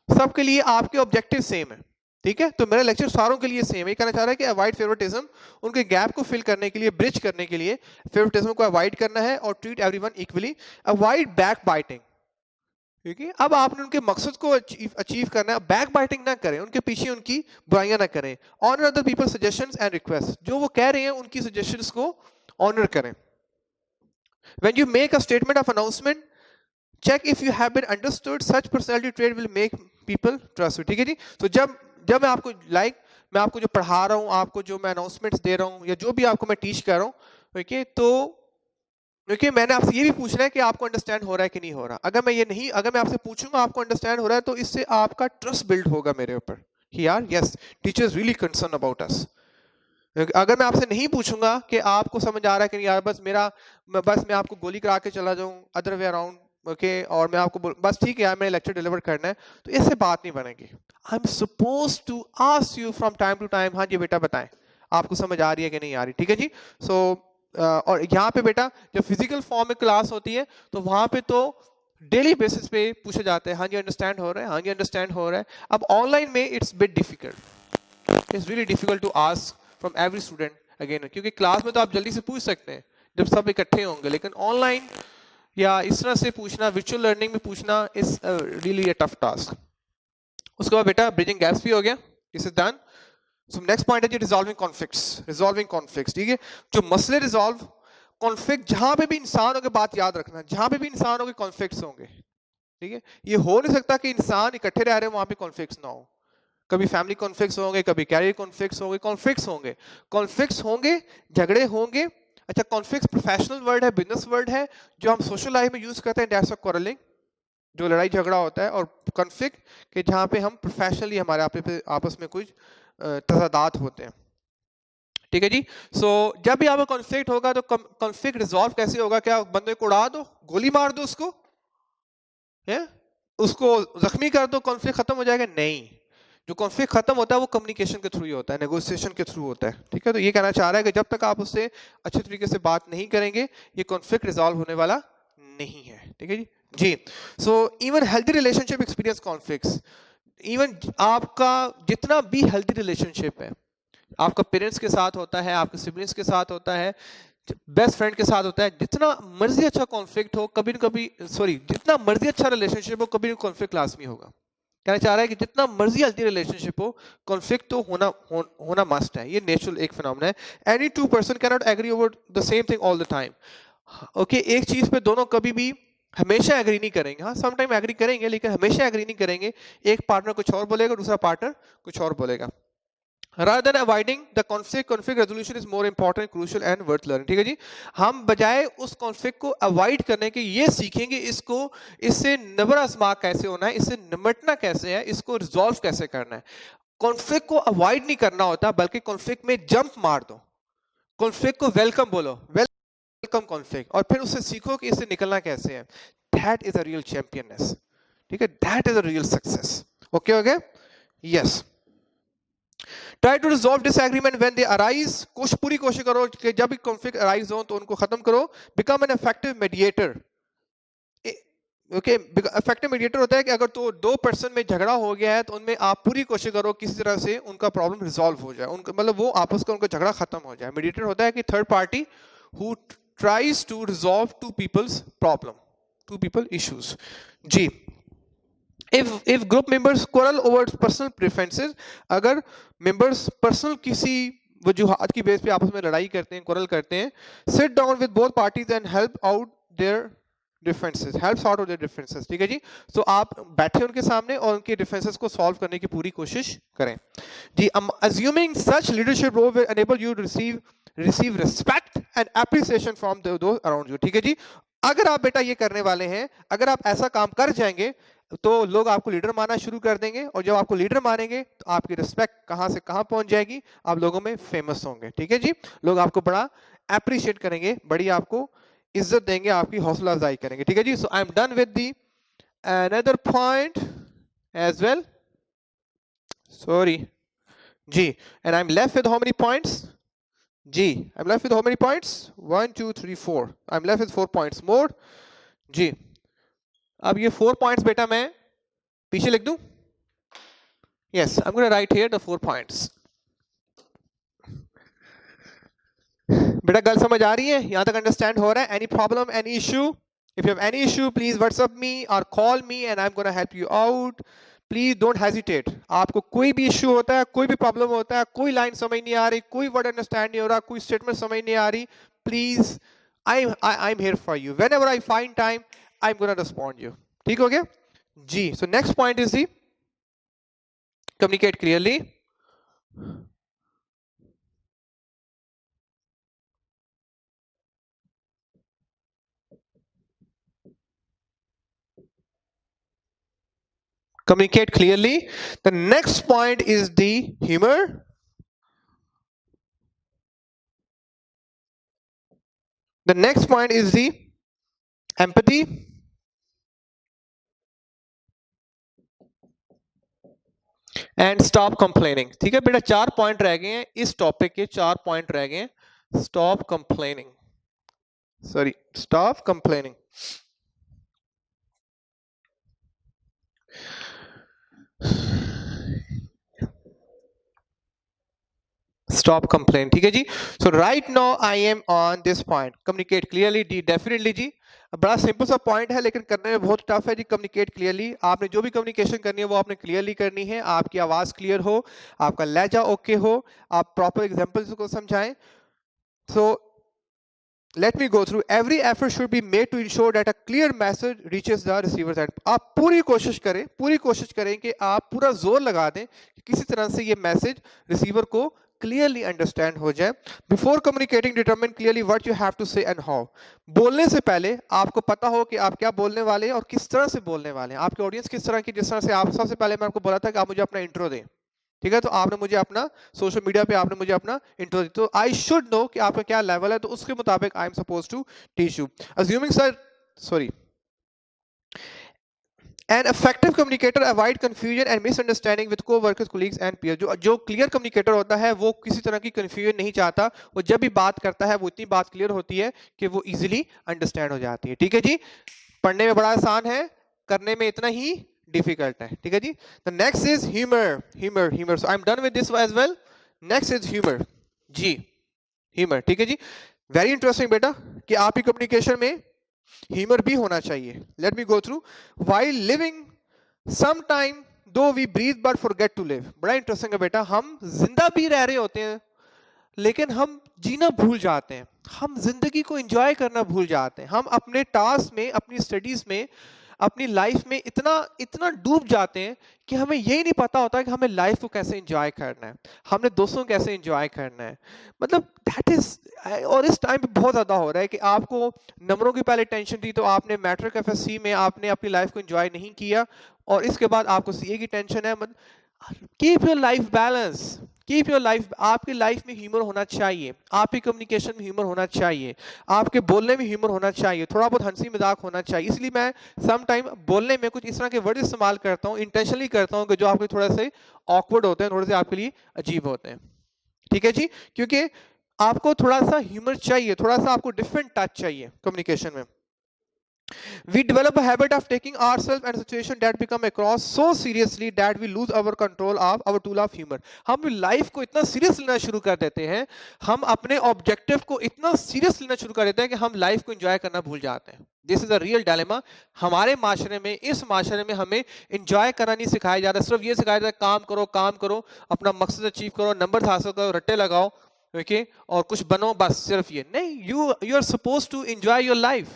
सबके लिए आपके ऑब्जेक्टिव सेम है। ठीक है? तो मेरा लेक्चर सारों के लिए सेम है। ये कहना चाह रहा है कि अवॉइड फेवरेटिज्म, उनके गैप को फिल करने के लिए, ब्रिज करने के लिए फेवरेटिज्म को अवॉइड करना है और treat everyone equally. Avoid back biting. ठीक है? अब आपने उनके मकसद को अचीव करना है, बैक बाइटिंग ना करें, उनके पीछे उनकी बुराइयां ना करें। Honour other people suggestions and request, जो वो कह रहे हैं उनकी सजेशंस को ऑनर करें। When you make a statement of announcement, check if you have been understood, such personality trait will make people trust you. ठीक है जी? तो जब मैं आपको मैं आपको जो पढ़ा रहा हूं, आपको जो मैं अनाउंसमेंट्स दे रहा हूं, या जो भी आपको मैं टीच कर रहा हूं, ओके, तो देखिए मैंने आपसे ये भी पूछना है कि आपको अंडरस्टैंड हो रहा है कि नहीं हो रहा। अगर मैं आपसे पूछूंगा आपको अंडरस्टैंड हो रहा है, तो इससे आपका ट्रस्ट बिल्ड होगा मेरे ऊपर कि यार yes, teachers really concern about us. अगर मैं आपसे नहीं पूछूंगा कि आपको समझ आ रहा है कि नहीं यार, बस मैं आपको गोली करा के चला जाऊं अदर वे अराउंड, ओके, और मैं आपको बस ठीक है यार मैंने लेक्चर डिलीवर करना है, तो इससे बात नहीं बनेगी। I am suppose to ask you from time to time, हाँ जी बेटा बताएं आपको समझ आ रही है कि नहीं आ रही। ठीक है जी? सो और यहाँ पे बेटा जब फिजिकल फॉर्म में क्लास होती है तो वहां पे तो डेली बेसिस पे पूछा जाता है, हाँ जी अंडरस्टैंड हो रहा है, हाँ जी अंडरस्टैंड हो रहा है। अब ऑनलाइन में it's bit difficult, it's really difficult to ask from every student again, क्योंकि क्लास में तो आप जल्दी से पूछ सकते हैं जब सब इकट्ठे होंगे, लेकिन ऑनलाइन या इस तरह से पूछना, विजुअल लर्निंग में पूछना is really a tough task. उसके बाद बेटा ब्रिजिंग गैप्स भी हो गया, this is done. So next point है जी रिजॉल्विंग कॉन्फ्लिक्ट्स। ठीक है? जो मसले रिजॉल्व, कॉन्फ्लिक्ट, जहां पे भी इंसानों की बात याद रखना, जहां पे भी इंसानों के कॉन्फ्लिक्ट्स होंगे, ठीक है, ये हो नहीं सकता कि इंसान इकट्ठे रह रहे हैं वहां पे कॉन्फ्लिक्ट्स ना हो। कभी फैमिली कॉन्फ्लिक्ट्स होंगे, कभी कैरियर कॉन्फ्लिक्ट्स होंगे, झगड़े होंगे। अच्छा, कॉन्फ्लिक्ट्स प्रोफेशनल वर्ड है, बिजनेस वर्ड है, जो हम सोशल लाइफ में यूज करते हैं, दैट्स अ क्वारलिंग, जो लड़ाई झगड़ा होता है, और कॉन्फ्लिक्ट के जहां पे हम प्रोफेशनली हमारे आपस में कुछ तजादात होते हैं। ठीक है जी? सो जब भी आपका कॉन्फ्लिक्ट होगा तो कॉन्फ्लिक्ट रिजॉल्व कैसे होगा? क्या बंदे को उड़ा दो, गोली मार दो उसको, है उसको जख्मी कर दो, कॉन्फ्लिक्ट खत्म हो जाएगा? नहीं, जो कॉन्फ्लिक्ट खत्म होता है वो कम्युनिकेशन के थ्रू ही होता है, नेगोशिएशन के थ्रू होता है। ठीक है? तो ये कहना चाह रहा है कि जब तक आप उससे अच्छे तरीके से बात नहीं करेंगे, ये कॉन्फ्लिक्ट रिजॉल्व होने वाला नहीं है। ठीक है जी? जी, so even healthy relationship experience conflicts. Even आपका जितना भी हेल्दी रिलेशनशिप है, आपका पेरेंट्स के साथ होता है, आपके सिबलिंग्स के साथ होता है, बेस्ट फ्रेंड के साथ होता है, जितना मर्जी अच्छा कॉन्फ्लिक्ट हो कभी न कभी, सॉरी, जितना मर्जी अच्छा रिलेशनशिप हो कभी न कॉन्फ्लिक्ट लाजमी होगा। कहना चाह रहा है कि जितना मर्जी हेल्थी रिलेशनशिप हो कॉन्फ्लिक्ट तो होना मस्ट है, ये नेचुरल एक फिनोमेना है। Any two person can not agree over the same thing all the time. Okay, एक चीज पे दोनों कभी भी हमेशा एग्री नहीं करेंगे, हाँ सम टाइम एग्री करेंगे लेकिन हमेशा एग्री नहीं करेंगे। एक पार्टनर कुछ और बोलेगा, दूसरा पार्टनर कुछ और बोलेगा। Rather than avoiding the conflict resolution is more important, crucial and worth learning। ठीक है जी, हम बजाय उस कॉन्फ्लिक्ट को अवॉइड करने के ये सीखेंगे इसको, इससे नबर आजमा कैसे होना है, इससे निपटना कैसे है, इसको रिजॉल्व कैसे करना है। कॉन्फ्लिक्ट को अवॉइड नहीं करना होता बल्कि कॉन्फ्लिक्ट में जंप मार दो, कॉन्फ्लिक्ट को वेलकम बोलो, वेलकम कॉन्फ्लिक्ट, और फिर उससे सीखो कि इससे निकलना कैसे है। That is a real championness. ठीक है, that is a real success. Okay okay, yes. Try to resolve disagreement when they arise। पूरी कोशिश करो कि जब भी कॉन्फ्लिक्ट अराइज हो तो उनको खत्म करो। Become an effective mediator। Okay, effective mediator होता है कि अगर तो दो पर्सन में झगड़ा हो गया है तो उनमें आप पूरी कोशिश करो किसी तरह से उनका प्रॉब्लम रिजॉल्व हो जाए, उनका मतलब वो आपस का उनका झगड़ा खत्म हो जाए। मीडिएटर होता है कि third party who tries to resolve two people's problem, two people issues. जी, if group members quarrel over personal preferences, अगर members personal किसी वजूहात की बेस पे आपस में लड़ाई करते हैं, quarrel करते हैं, sit down with both parties and help out their differences। ठीक है जी, तो आप बैठे उनके सामने और उनके डिफरेंसेस को सॉल्व करने की पूरी कोशिश करें जी। assuming such leadership role will enable you to receive respect and appreciation from those around you। ठीक है जी, अगर आप बेटा ये करने वाले हैं, अगर आप ऐसा काम कर जाएंगे तो लोग आपको लीडर मानना शुरू कर देंगे, और जब आपको लीडर मानेंगे तो आपकी रिस्पेक्ट कहां से कहां पहुंच जाएगी, आप लोगों में फेमस होंगे। ठीक है जी, लोग आपको बड़ा अप्रिशिएट करेंगे, बड़ी आपको इज्जत देंगे, आपकी हौसला अफजाई करेंगे। ठीक है जी, so I am done with the another point as well, sorry जी, and I am left with how many points जी, I am left with how many points, 1 2 3 4, I am left with 4 points more जी। अब ये 4 पॉइंट्स बेटा मैं पीछे लिख दूं, yes, I am gonna write here the 4 points. बेटा गल समझ आ रही है, यहां तक अंडरस्टैंड हो रहा है? Any problem, any issue? If you have any issue please WhatsApp me or call me and I am gonna help you out. Please don't hesitate. आपको कोई भी इशू होता है, कोई भी प्रॉब्लम होता है, कोई लाइन समझ नहीं आ रही, कोई वर्ड अंडरस्टैंड नहीं हो रहा, कोई स्टेटमेंट समझ नहीं आ रही, please I am here for you. Whenever I find time I am gonna respond you. ठीक हो गया जी। So next point is the communicate clearly. Communicate clearly. The next point is the humor. The next point is the empathy. And stop complaining। ठीक है बेटा, 4 पॉइंट रह गए हैं इस टॉपिक के, 4 पॉइंट रह गए हैं। Stop complaining, sorry, stop complaining। Stop complain। ठीक है जी, so right now I am on this point, communicate clearly। डी डेफिनेटली जी, बड़ा सिंपल सा पॉइंट है लेकिन करने में बहुत टफ है जी। कम्युनिकेट क्लियरली, आपने जो भी कम्युनिकेशन करनी है वो आपने क्लियरली करनी है, आपकी आवाज क्लियर हो, आपका लहजा ओके हो, आप प्रॉपर एग्जांपल्स को समझाएं। so let me go through, every effort should be made to ensure that a clear message reaches the receiver's end। आप पूरी कोशिश करें कि आप पूरा जोर लगा दें कि किसी तरह से ये मैसेज रिसीवर को क्लियरली अंडरस्टैंड हो जाए। Before communicating determine clearly what you have to say and how. बोलने से पहले आपको पता हो कि आप क्या बोलने वाले हैं और किस तरह से बोलने वाले हैं, आपकी ऑडियंस किस तरह की। जिस तरह से आप सबसे पहले मैं आपको बोला था कि आप मुझे अपना इंट्रो दें, ठीक है, तो आपने मुझे अपना सोशल मीडिया पे आपने मुझे अपना इंट्रो दी, तो आई शुड नो कि आपका क्या लेवल है, तो उसके मुताबिक I am suppose to teach you. Assuming sir, sorry, An effective communicator avoid confusion and misunderstanding with co-workers, colleagues and peers। जो क्लियर कम्युनिकेटर होता है वो किसी तरह की कंफ्यूजन नहीं चाहता, वो जब भी बात करता है वो इतनी बात क्लियर होती है कि वो इजीली अंडरस्टैंड हो जाती है। ठीक है जी, पढ़ने में बड़ा आसान है, करने में इतना ही डिफिकल्ट है। ठीक है जी, the next is humour. Humour, so I am done with this as well. Next is humour जी, ह्यूमर। ठीक है जी, वेरी इंटरेस्टिंग बेटा कि आपकी कम्युनिकेशन में ह्यूमर भी होना चाहिए. Let me go through. While living some time do we breathe but forget to live. बड़ा इंटरेस्टिंग है बेटा. हम जिंदा भी रह रहे होते हैं लेकिन हम जीना भूल जाते हैं. हम जिंदगी को एंजॉय करना भूल जाते हैं. हम अपने टास्क में, अपनी स्टडीज में, अपनी लाइफ में इतना इतना डूब जाते हैं कि हमें यही नहीं पता होता कि हमें लाइफ को कैसे एंजॉय करना है, हमने दोस्तों को कैसे एंजॉय करना है. मतलब दैट इज, और इस टाइम पे बहुत ज्यादा हो रहा है कि आपको नंबरों की पहले टेंशन थी तो आपने मैट्रिक एफएससी में आपने अपनी लाइफ को एंजॉय नहीं किया, और इसके बाद आपको सीए की टेंशन है. Keep your life balance, keep your life. आपकी लाइफ में ह्यूमर होना चाहिए, आपकी कम्युनिकेशन में ह्यूमर होना चाहिए, आपके बोलने में ह्यूमर होना चाहिए, थोड़ा बहुत हंसी मजाक होना चाहिए. इसलिए मैं सम टाइम बोलने में कुछ इस तरह के वर्ड इस्तेमाल करता हूँ, इंटेंशनली करता हूँ कि जो आपके थोड़ा से ऑकवर्ड होते हैं, थोड़े से आपके लिए अजीब होते हैं. ठीक है जी, क्योंकि आपको थोड़ा सा ह्यूमर चाहिए, थोड़ा सा आपको डिफरेंट टच चाहिए कम्युनिकेशन में. We develop a habit of taking ourselves and situation that become across so seriously that we lose our control of our tool of humor. हम लाइफ को इतना सीरियस लेना शुरू कर देते हैं, हम अपने ऑब्जेक्टिव को इतना सीरियस लेना शुरू कर देते हैं कि हम लाइफ को एंजॉय करना भूल जाते हैं. This is a real dilemma. हमारे माशरे में, इस माशरे में हमें एंजॉय करना नहीं सिखाया जा रहा, सिर्फ ये सिखाया जाता है काम करो, काम करो, अपना मकसद अचीव करो, नंबर हासिल करो, रट्टे लगाओ, ओके, और कुछ बनो, बस सिर्फ ये नहीं. You are suppose to enjoy your life.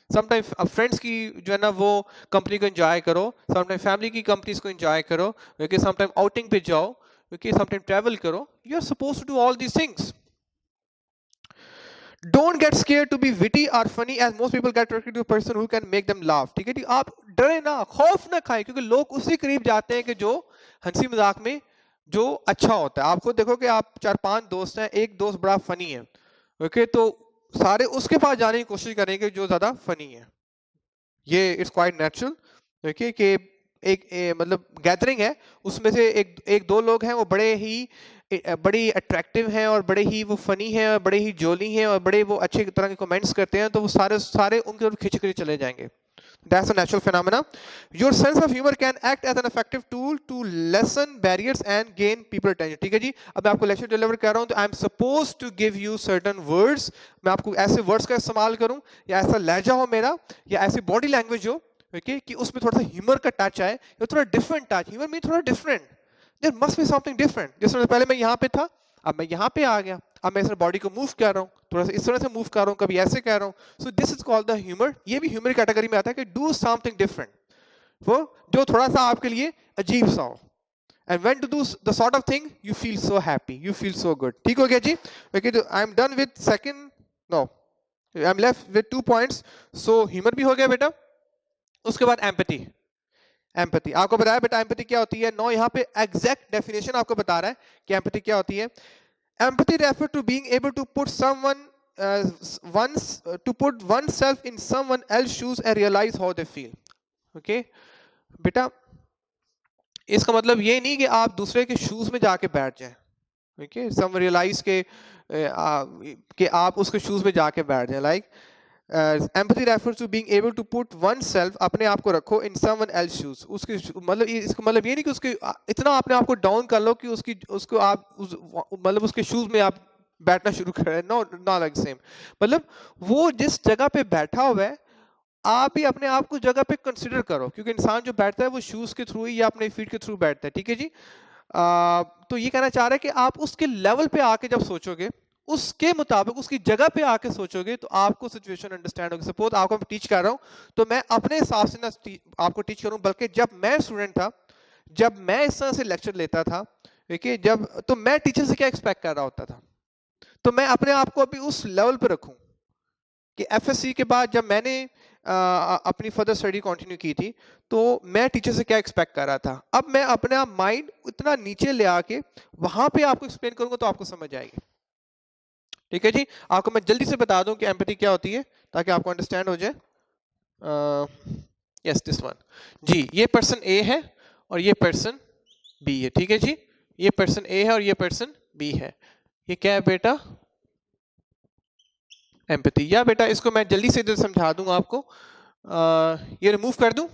Sometime अब फ्रेंड्स की जो है ना वो कंपनी को एंजॉय करो, समटाइम फैमिली की कंपनीज को एंजॉय करो, क्योंकि समटाइम आउटिंग पे जाओ, क्योंकि समटाइम ट्रैवल करो. You are suppose to do all these things. Don't get scared to be witty और funny as most people get attracted to a person who can make them laugh. ठीक है जी, आप डरे ना, खौफ ना खाएं, क्योंकि लोग उसी करीब जाते हैं कि जो हंसी मजाक में जो अच्छा होता है. आपको देखो कि आप 4-5 दोस्त हैं, एक दोस्त बड़ा फनी है, ओके, तो सारे उसके पास जाने की कोशिश करेंगे जो ज्यादा फनी है. ये इट्स क्वाइट नेचुरल. देखिए कि मतलब गैदरिंग है, उसमें से एक एक दो लोग हैं वो बड़ी अट्रैक्टिव हैं और बड़े ही वो फनी हैं और बड़े ही जोली हैं और बड़े वो अच्छे तरह के कमेंट्स करते हैं, तो वो सारे सारे उनके तरफ खिंच कर चले जाएंगे. That's a natural phenomena. Your sense of humor can act as an effective tool to lessen barriers and gain people attention. ठीक है जी, अब मैं आपको लेक्चर डिलीवर कर रहा हूँ तो I am suppose to give you certain words. मैं आपको ऐसे वर्ड्स का इस्तेमाल करूँ, या ऐसा लहजा हो मेरा, या ऐसी बॉडी लैंग्वेज हो, ओके, कि उसमें थोड़ा सा ह्यूमर का टच आए, या थोड़ा डिफरेंट टच. ह्यूमर मीन थोड़ा different. There must be something different. जैसे पहले मैं यहाँ पे था, अब मैं यहाँ पे आ गया, अब मैं इस बॉडी को मूव कर रहा हूँ, थोड़ा सा इस तरह से मूव कर रहा हूँ, कभी ऐसे कर रहा हूँ. So this is called the humour. ये भी ह्यूमर कैटेगरी में आता है कि डू समथिंग डिफरेंट, वो जो थोड़ा सा आपके लिए अजीब सा हो. And when to do the sort of thing, you feel so happy, you feel so good. ठीक हो गया जी? Okay, तो I'm done with second. No, I'm left with 2 points. So humor भी हो गया बेटा. उसके बाद empathy. एम्पैथी आपको बताया बेटा एम्पैथी क्या होती है. नो, यहाँ पे एग्जैक्ट डेफिनेशन आपको बता रहा है कि एम्पैथी क्या होती है. Empathy refer to being able to put someone to put oneself in someone else's shoes and realize how they feel. Okay बेटा, इसका मतलब ये नहीं कि आप दूसरे के शूज में जाके बैठ जाएं. ओके, सम रियलाइज कि आप उसके शूज में जाके बैठ जाएं. Like empathy refers to being able to put oneself, अपने आप को रखो in someone else's shoes. उसके मतलब इसका मतलब ये नहीं कि उसके इतना अपने आप को डाउन कर लो कि उसको आप मतलब उसके शूज में आप बैठना शुरू करें. No, not like same. मतलब वो जिस जगह पे बैठा हुआ है आप ही अपने आप को जगह पे कंसिडर करो, क्योंकि इंसान जो बैठता है वो शूज के थ्रू या अपने फीट के थ्रू बैठता है. ठीक है जी. तो ये कहना चाह रहा है कि आप उसके लेवल पे आके जब सोचोगे, उसके मुताबिक उसकी जगह पे आके सोचोगे, तो आपको सिचुएशन अंडरस्टैंड होगी. सपोज आपको मैं टीच कर रहा हूँ तो मैं अपने हिसाब से ना आपको टीच करूँ, बल्कि जब मैं स्टूडेंट था, जब मैं इस तरह से लेक्चर लेता था, देखिए जब, तो मैं टीचर से क्या एक्सपेक्ट कर रहा होता था, तो मैं अपने आप को अभी उस लेवल पे रखूं कि एफएससी के बाद जब मैंने अपनी फर्दर स्टडी कंटिन्यू की थी, तो मैं टीचर से क्या एक्सपेक्ट कर रहा था. अब मैं अपने आप माइंड इतना नीचे ले आके वहां पे आपको एक्सप्लेन करूंगा तो आपको समझ आएगी. ठीक है जी, आपको मैं जल्दी से बता दूं कि एम्पैथी क्या होती है ताकि आपको अंडरस्टैंड हो जाए. यस, दिस वन जी. ये पर्सन ए है और ये पर्सन बी है. ठीक है जी, ये पर्सन ए है और ये पर्सन बी है. ये क्या है बेटा? एम्पैथी. या बेटा इसको मैं जल्दी से समझा दूंगा आपको. ये रिमूव कर दूं,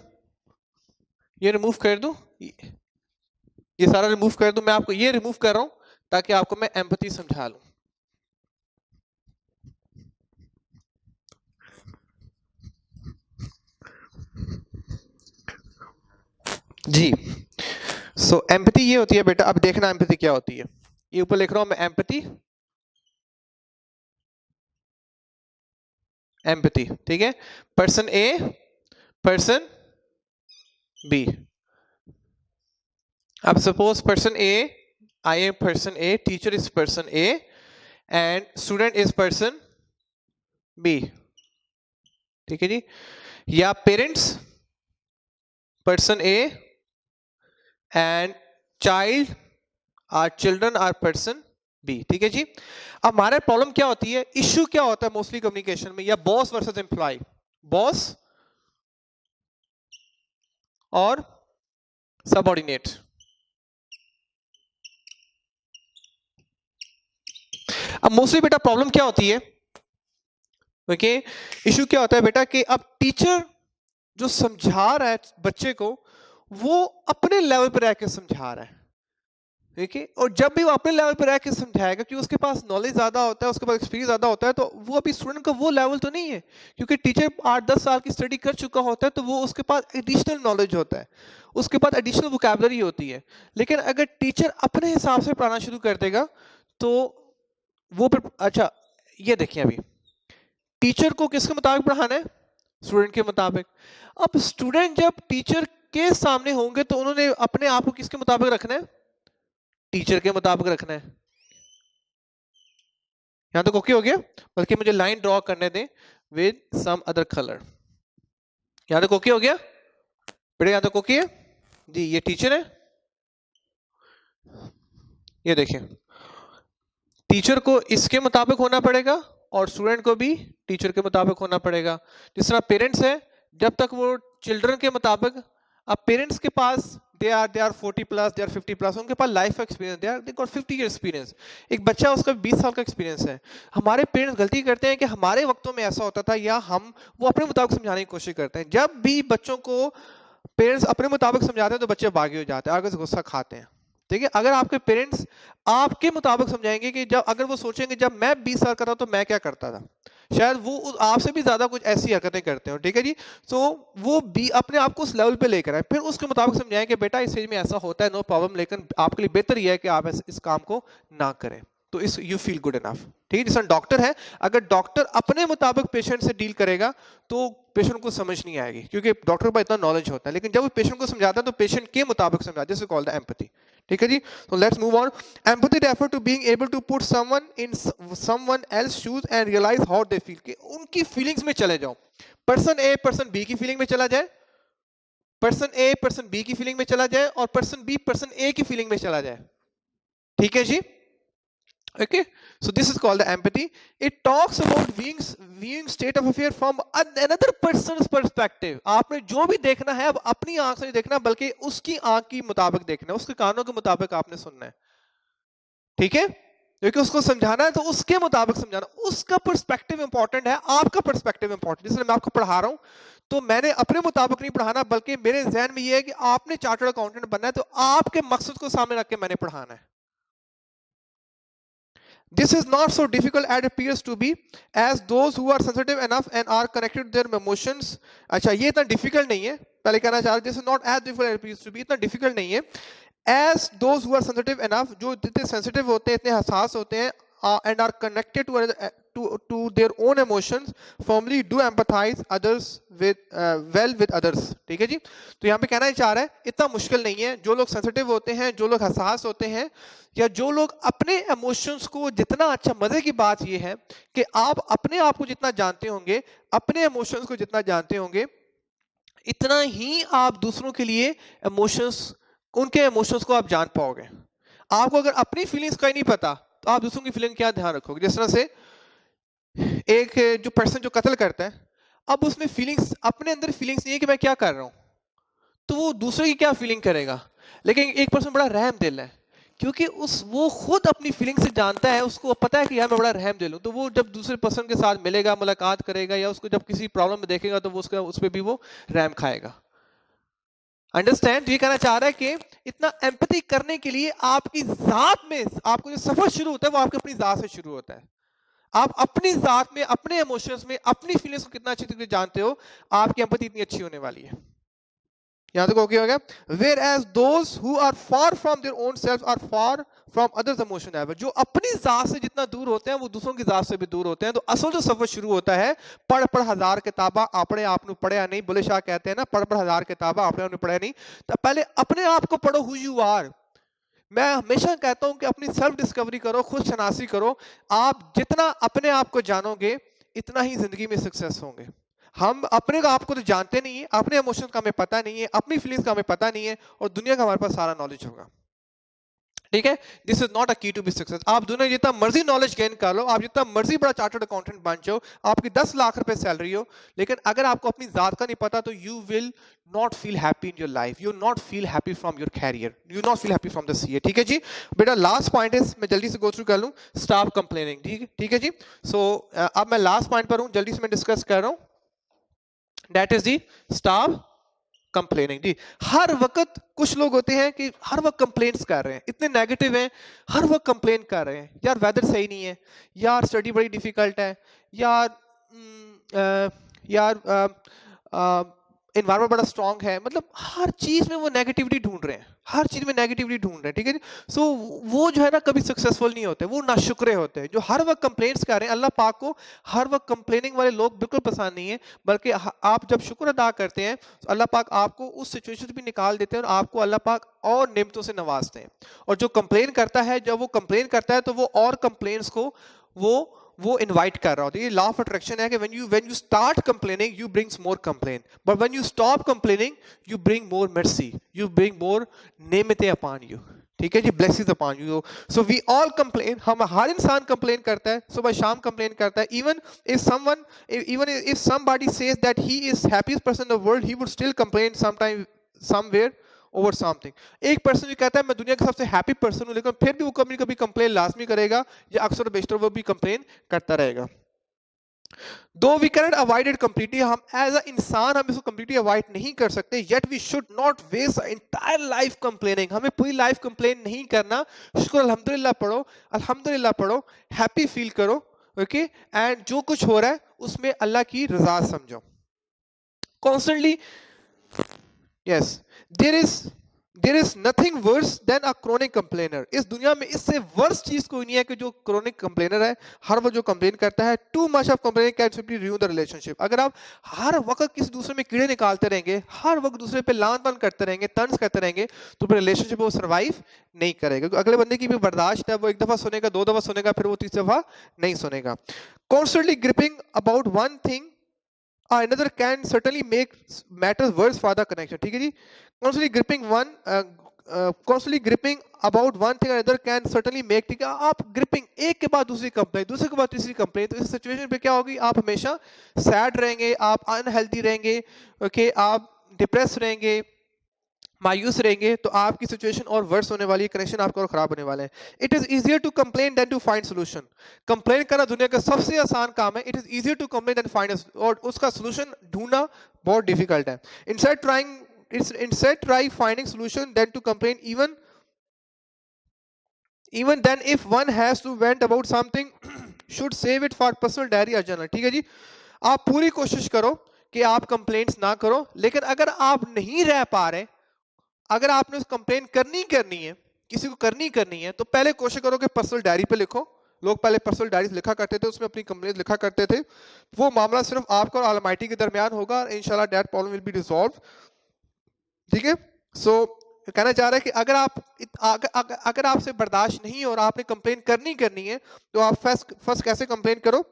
ये रिमूव कर दूं, ये सारा रिमूव कर दूं. मैं आपको ये रिमूव कर रहा हूं ताकि आपको मैं एम्पैथी समझा लूं. जी। सो एम्पैथी ये होती है बेटा, अब देखना एम्पैथी क्या होती है। ये ऊपर लिख रहा हूं मैं एम्पैथी, एम्पैथी, ठीक है। Person A, person B. अब suppose person A, I am person A, teacher is person A and student is person B, ठीक है जी। या parents person A and child or children are person B, ठीक है जी। अब हमारे प्रॉब्लम क्या होती है, इश्यू क्या होता है मोस्टली कम्युनिकेशन में, या बॉस वर्सेस एम्प्लॉय, बॉस और सबऑर्डिनेट। अब मोस्टली बेटा प्रॉब्लम क्या होती है, ओके, इश्यू क्या होता है बेटा कि अब टीचर जो समझा रहा है बच्चे को, वो अपने लेवल पर रह के समझा रहा है, ठीक है। और जब भी वो अपने लेवल पर रह के समझाएगा, क्योंकि उसके पास नॉलेज ज्यादा होता है, उसके पास एक्सपीरियंस ज्यादा होता है, तो वो अभी स्टूडेंट का वो लेवल तो नहीं है, क्योंकि टीचर 8-10 साल की स्टडी कर चुका होता है, तो वो उसके पास एडिशनल नॉलेज होता है, उसके पास एडिशनल वोकैबुलरी होती है। लेकिन अगर टीचर अपने हिसाब से पढ़ाना शुरू कर देगा तो वो अच्छा, ये देखिए अभी टीचर को किसके मुताबिक पढ़ाना है, स्टूडेंट के मुताबिक। अब स्टूडेंट जब टीचर के सामने होंगे तो उन्होंने अपने आप को किसके मुताबिक रखना है, टीचर के मुताबिक रखना है। यहां तक ओके हो गया, बल्कि मुझे लाइन ड्रॉ करने दें विद सम अदर कलर। यहां तक ओके हो गया बेटा, यहां तक ओके है जी। ये टीचर है, ये देखिए टीचर को इसके मुताबिक होना पड़ेगा और स्टूडेंट को भी टीचर के मुताबिक होना पड़ेगा। जिस तरह पेरेंट्स है, जब तक वो चिल्ड्रन के मुताबिक, अब पेरेंट्स के पास they are 40 plus, they are 50 plus, उनके पास life experience, they got 50 year experience. एक बच्चा उसका 20 साल का एक्सपीरियंस है। हमारे पेरेंट्स गलती करते हैं कि हमारे वक्तों में ऐसा होता था, या हम वो अपने मुताबिक समझाने की कोशिश करते हैं। जब भी बच्चों को पेरेंट्स अपने मुताबिक समझाते हैं तो बच्चे बागी हो जाते हैं, आगे से गुस्सा खाते हैं, ठीक है। अगर आपके पेरेंट्स आपके मुताबिक समझाएंगे कि जब, अगर वो सोचेंगे जब मैं 20 साल का था तो मैं क्या करता था, शायद वो आपसे भी ज्यादा कुछ ऐसी हरकतें करते हो, ठीक है जी। तो वो भी अपने आप को उस लेवल पे लेकर आए, फिर उसके मुताबिक समझाएं कि बेटा इस स्टेज में ऐसा होता है, नो प्रॉब्लम, लेकिन आपके लिए बेहतर यह है कि आप इस काम को ना करें, तो इस यू फील गुड इनफ, ठीक है। जैसा डॉक्टर है, अगर डॉक्टर अपने मुताबिक पेशेंट से डील करेगा तो पेशेंट को समझ नहीं आएगी, क्योंकि डॉक्टर के पास इतना नॉलेज होता है। लेकिन जब वो पेशेंट को समझाता है तो पेशेंट के मुताबिक समझाता है, this is called the empathy, ठीक है जी। तो let's move on. Empathy refer to being able to put someone in someone else shoes and realise how they feel, कि उनकी फीलिंग्स में चले जाओ। पर्सन ए पर्सन बी की फीलिंग में चला जाए, पर्सन ए पर्सन बी की फीलिंग में चला जाए, और पर्सन बी पर्सन ए की फीलिंग में चला जाए, ठीक है जी। Okay, so this is called the empathy. It talks about viewing state of affair from another person's perspective. आपने जो भी देखना है अब अपनी आंख से नहीं देखना, बल्कि उसकी आंख के मुताबिक देखना है, उसके कानों के मुताबिक आपने सुनना है, ठीक है। क्योंकि उसको समझाना है तो उसके मुताबिक समझाना, उसका पर्सपेक्टिव इंपॉर्टेंट है, आपका पर्सपेक्टिव इंपॉर्टेंट। जैसे मैं आपको पढ़ा रहा हूं तो मैंने अपने मुताबिक नहीं पढ़ाना, बल्कि मेरे जहन में ये है कि आपने चार्टर्ड अकाउंटेंट बनना है, तो आपके मकसद को सामने रख के मैंने पढ़ाना है। This is not so difficult as it appears to be, as those who are sensitive enough and are connected to their emotions. अच्छा, ये इतना difficult नहीं है, पहले कहना चाह रहा हूँ, this is not as difficult as it appears to be, इतना difficult नहीं है। As those who are sensitive enough, जो इतने sensitive होते हैं, इतने हसास होते हैं, and are connected to their own emotions, firmly do empathize others with well with others, ठीक है जी। तो यहाँ पे कहना चाह रहा है इतना मुश्किल नहीं है। जो लोग सेंसिटिव होते हैं, जो लोग हसास होते हैं, या जो लोग अपने इमोशंस को जितना, अच्छा मजे की बात ये है कि आप अपने आप को जितना जानते होंगे, अपने इमोशंस को जितना जानते होंगे, इतना ही आप दूसरों के लिए इमोशंस, उनके इमोशंस को आप जान पाओगे। आपको अगर अपनी फीलिंग्स का ही नहीं पता तो आप दूसरों की फीलिंग क्या ध्यान रखोगे। जिस तरह से एक जो पर्सन जो कत्ल करता है, अब उसमें फीलिंग्स, अपने अंदर फीलिंग्स नहीं है कि मैं क्या कर रहा हूं, तो वो दूसरे की क्या फीलिंग करेगा। लेकिन एक पर्सन बड़ा रहम दिल है, क्योंकि वो खुद अपनी फीलिंग से जानता है, उसको पता है कि यार मैं बड़ा रहम दिल हूं, तो वो जब दूसरे पर्सन के साथ मिलेगा, मुलाकात करेगा, या उसको जब किसी प्रॉब्लम में देखेगा तो वो उसका, उस पर भी वो रहम खाएगा। अंडरस्टैंड। ये कहना चाह रहा है कि इतना एम्पैथी करने के लिए आपकी जात में, आपको जो सफर शुरू होता है वो आपकी अपनी जात से शुरू होता है। आप अपनी जात में, अपने इमोशंस में, अपनी फीलिंग्स को कितना अच्छी तरीके से जानते हो, आपकी एम्पैथी इतनी अच्छी होने वाली है। यहां तक ओके हो गया। Whereas those who are far from their own self are far from others emotion ever, जो अपनी जात से जितना दूर होते हैं वो दूसरों की जात से भी दूर होते हैं। तो असल जो सफर शुरू होता है, पढ़ पढ़ हजार किताबा अपने आप ਨੂੰ पढ़िया नहीं, बुले शाह कहते हैं ना, पढ़ पढ़ हजार किताबा अपने आप ਨੂੰ पढ़िया नहीं। तो पहले अपने आप को पढ़ो, हु यू आर। मैं हमेशा कहता हूं कि अपनी सेल्फ डिस्कवरी करो, खुद शनासी करो। आप जितना अपने आप को जानोगे इतना ही जिंदगी में सक्सेस होंगे। हम अपने आप को तो जानते नहीं है, अपने इमोशन का हमें पता नहीं है, अपनी फीलिंग्स का हमें पता नहीं है, और दुनिया का हमारे पास सारा नॉलेज होगा। ठीक है, दिस इज नॉट अ की टू बी सक्सेस। आप दुनिया जितना मर्जी नॉलेज गेन कर लो, आप जितना मर्जी बड़ा चार्टर्ड अकाउंटेंट बन जाओ, आपकी 10 लाख रुपए सैलरी हो, लेकिन अगर आपको अपनी जात का नहीं पता तो you will not feel happy in your life, you not feel happy from your career, you not feel happy from the CA. ठीक है जी बेटा, लास्ट पॉइंट है, मैं जल्दी से गो थ्रू कर लूं, स्टॉप कंप्लेनिंग। ठीक है जी। सो अब मैं लास्ट पॉइंट पर हूं, जल्दी से मैं डिस्कस कर रहा हूं, that is the stop complaining. जी, हर वक्त कुछ लोग होते हैं कि हर वक्त कंप्लेंट्स कर रहे हैं, इतने नेगेटिव हैं, हर वक्त कंप्लेन कर रहे हैं, यार वेदर सही नहीं है, यार स्टडी बड़ी डिफिकल्ट है, यार यार एनवायरमेंट बड़ा स्ट्रांग है, मतलब हर चीज में वो नेगेटिविटी ढूंढ रहे हैं, हर चीज में नेगेटिविटी ढूंढ रहे हैं। ठीक है जी। सो वो जो है ना कभी सक्सेसफुल नहीं होते, वो नाशुक्रे होते हैं जो हर वक्त कंप्लेंट्स कर रहे हैं। अल्लाह पाक को हर वक्त कंप्लेनिंग वाले लोग बिल्कुल पसंद नहीं है, बल्कि आप जब शुक्र अदा करते हैं तो अल्लाह पाक आपको उस सिचुएशन से भी निकाल देते हैं और आपको अल्लाह पाक और नेमतों से नवाजते हैं। और जो कंप्लेन करता है, जब वो कंप्लेन करता है तो वो और कंप्लेंट्स को वो इनवाइट कर रहा होता है। ये लॉ ऑफ अट्रैक्शन है कि when you start complaining you brings more complain, but when you stop complaining you bring more mercy, you bring more नेमतें अपॉन यू। ठीक है जी, blessings upon you. So we all complain, हम हर इंसान कंप्लेन करता है, सुबह शाम कंप्लेन करता है। Even if somebody says that he is happiest person in the world, he would still complain sometime somewhere over something. एक पर्सन जो कहता है मैं दुनिया का सबसे हैप्पी पर्सन हूं, लेकिन फिर भी वो कभी कभी कंप्लेन लाजमी करेगा, या अक्सर बेशतर वो भी कंप्लेन करता रहेगा। Though we can avoid it completely, हम एज अ इंसान हम इसको कंप्लीटली अवॉइड नहीं कर सकते, yet we should not waste entire life complaining. हमें पूरी लाइफ कंप्लेन नहीं करना, शुक्र अल्हम्दुलिल्लाह पढ़ो, अल्हम्दुलिल्लाह पढ़ो, हैप्पी फील करो, ओके, एंड जो कुछ हो रहा है उसमें अल्लाह की रजा समझो constantly. Yes, there is nothing worse than a chronic complainer. इस दुनिया में इससे वर्स चीज कोई नहीं है कि जो chronic complainer है, हर वक्त जो कंप्लेन करता है। Too much of complaining can simply ruin the relationship. अगर आप हर वक्त किसी दूसरे में कीड़े निकालते रहेंगे, हर वक्त दूसरे पे लान तान करते रहेंगे, तंज करते रहेंगे, तो फिर रिलेशनशिप वो सर्वाइव नहीं करेगा। अगले बंदे की भी बर्दाश्त है, वो एक दफा सुनेगा, दो दफा सुनेगा, फिर वो तीसरी दफा नहीं सुनेगा। Constantly gripping about one thing another can certainly make matters worse for the connection. ठीक है जी। constantly gripping about one thing another can certainly make, ठीक है, आप ग्रिपिंग एक के बाद दूसरी कंप्लेन, दूसरे के बाद तीसरी कंप्लेन, तो इस सिचुएशन पे क्या होगी, आप हमेशा सैड रहेंगे, आप अनहेल्दी रहेंगे, ओके, आप डिप्रेस रहेंगे, मायूस रहेंगे, तो आपकी सिचुएशन और वर्स होने वाली है, कनेक्शन आपका और खराब होने वाले हैं। It is easier to complain than to find solution. Complain करना दुनिया का सबसे आसान काम है। It is easier to complain than find, और उसका सोल्यूशन ढूंढना बहुत डिफिकल्ट है। Instead try finding solution than to complain, even then if one has to vent about something should save it for personal diary or journal। ठीक है जी। आप पूरी कोशिश करो कि आप कंप्लेंट्स ना करो, लेकिन अगर आप नहीं रह पा रहे, अगर आपने कंप्लेन करनी है, किसी को करनी है, तो पहले कोशिश करो कि पर्सनल डायरी पे लिखो। लोग पहले पर्सनल डायरीज लिखा करते थे, उसमें अपनी कंप्लेन लिखा करते थे। वो मामला सिर्फ आपका और ऑलमाइटी के दरमियान होगा, इंशाल्लाह that problem will be resolve. ठीक है। सो कहना चाह रहा है कि अगर आपसे बर्दाश्त नहीं और आपने कंप्लेन करनी है, तो आप फर्स्ट कैसे कंप्लेन करो,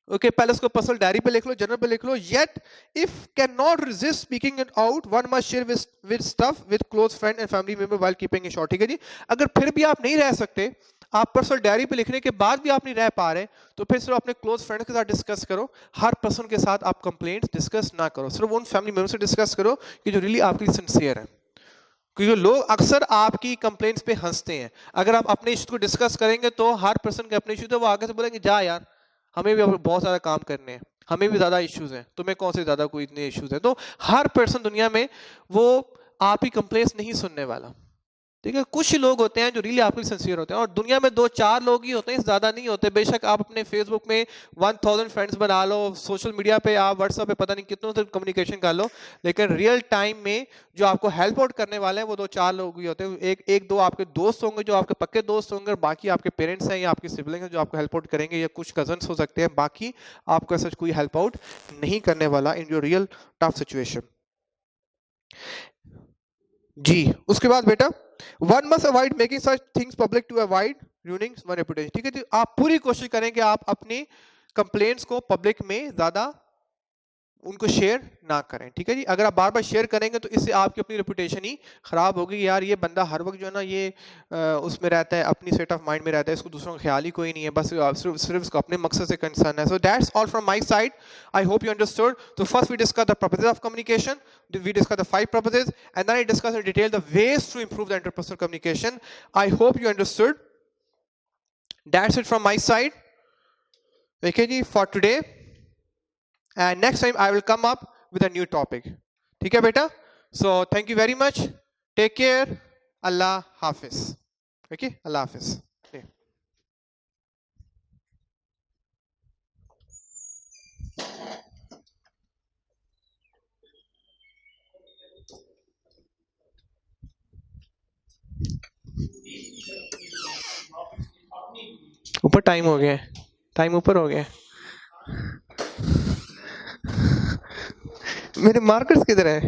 ओके, पहले उसको पर्सनल डायरी पे लिख लो, जर्नल पे लिख लो। Yet if can not resist speaking it out, one must share with stuff with close friend and family member while keeping it short. ठीक है जी। अगर फिर भी आप नहीं रह सकते, आप पर्सनल डायरी पे लिखने के बाद भी आप नहीं रह पा रहे, तो फिर सिर्फ अपने क्लोज फ्रेंड के साथ डिस्कस करो। हर पर्सन के साथ आप कंप्लेंट्स डिस्कस ना करो, सिर्फ उन फैमिली मेंबर से डिस्कस करो कि जो रियली आपके लिए सिंसियर है, क्योंकि लोग अक्सर आपकी कंप्लेंट्स पे हंसते हैं। अगर आप अपने इशू को डिस्कस करेंगे तो हर पर्सन के अपने इशू, तो वो आगे से बोलेंगे जा यार, हमें भी बहुत सारा काम करने हैं, हमें भी ज्यादा इश्यूज हैं, तुम्हें कौन से ज्यादा कोई इतने इश्यूज हैं। तो हर पर्सन दुनिया में वो आप ही कंप्लेंट्स नहीं सुनने वाला। ठीक है, कुछ ही लोग होते हैं जो रियली आपके लिए सिंसियर होते हैं, और दुनिया में 2-4 लोग ही होते हैं, ज्यादा नहीं होते। बेशक आप अपने फेसबुक में 1000 फ्रेंड्स बना लो, सोशल मीडिया पे आप व्हाट्सएप पे पता नहीं कितनों से कम्युनिकेशन कर लो, लेकिन रियल टाइम में जो आपको हेल्प आउट करने वाले हैं वो 2-4 लोग ही होते हैं। एक दो आपके दोस्त होंगे जो आपके पक्के दोस्त होंगे, और बाकी आपके पेरेंट्स हैं या आपके सिबलिंग हैं जो आपको हेल्प आउट करेंगे, या कुछ कजन्स हो सकते हैं, बाकी आपको ऐसा कोई हेल्प आउट नहीं करने वाला in your real tough situation. जी, उसके बाद बेटा, one must avoid making such things public to avoid ruining one reputation. ठीक है जी, आप पूरी कोशिश करें कि आप अपनी कंप्लेंट्स को पब्लिक में ज्यादा उनको शेयर ना करें। ठीक है जी, अगर आप बार बार शेयर करेंगे तो इससे आपकी अपनी रेपुटेशन ही खराब होगी। यार ये बंदा हर वक्त जो है ना ये उसमें रहता है, अपनी स्टेट ऑफ माइंड में रहता है, इसको दूसरों का ख्याल ही कोई नहीं है, बस सिर्फ इसको अपने मकसद से कंसर्न है। So that's all from my side, I hope you understood. तो first we discuss the purposes of communication, we discuss the 5 purposes, and then I discuss in detail the ways to improve the interpersonal communication. I hope you understood. That's it from my side. Okay ji, for today, and next time I will come up with a new topic. ठीक है बेटा? So thank you very much. Take care. Allah Hafiz. Okay, Allah Hafiz. Okay. ऊपर टाइम हो गया है, टाइम ऊपर हो गया है। मेरे मार्कर्स किधर है?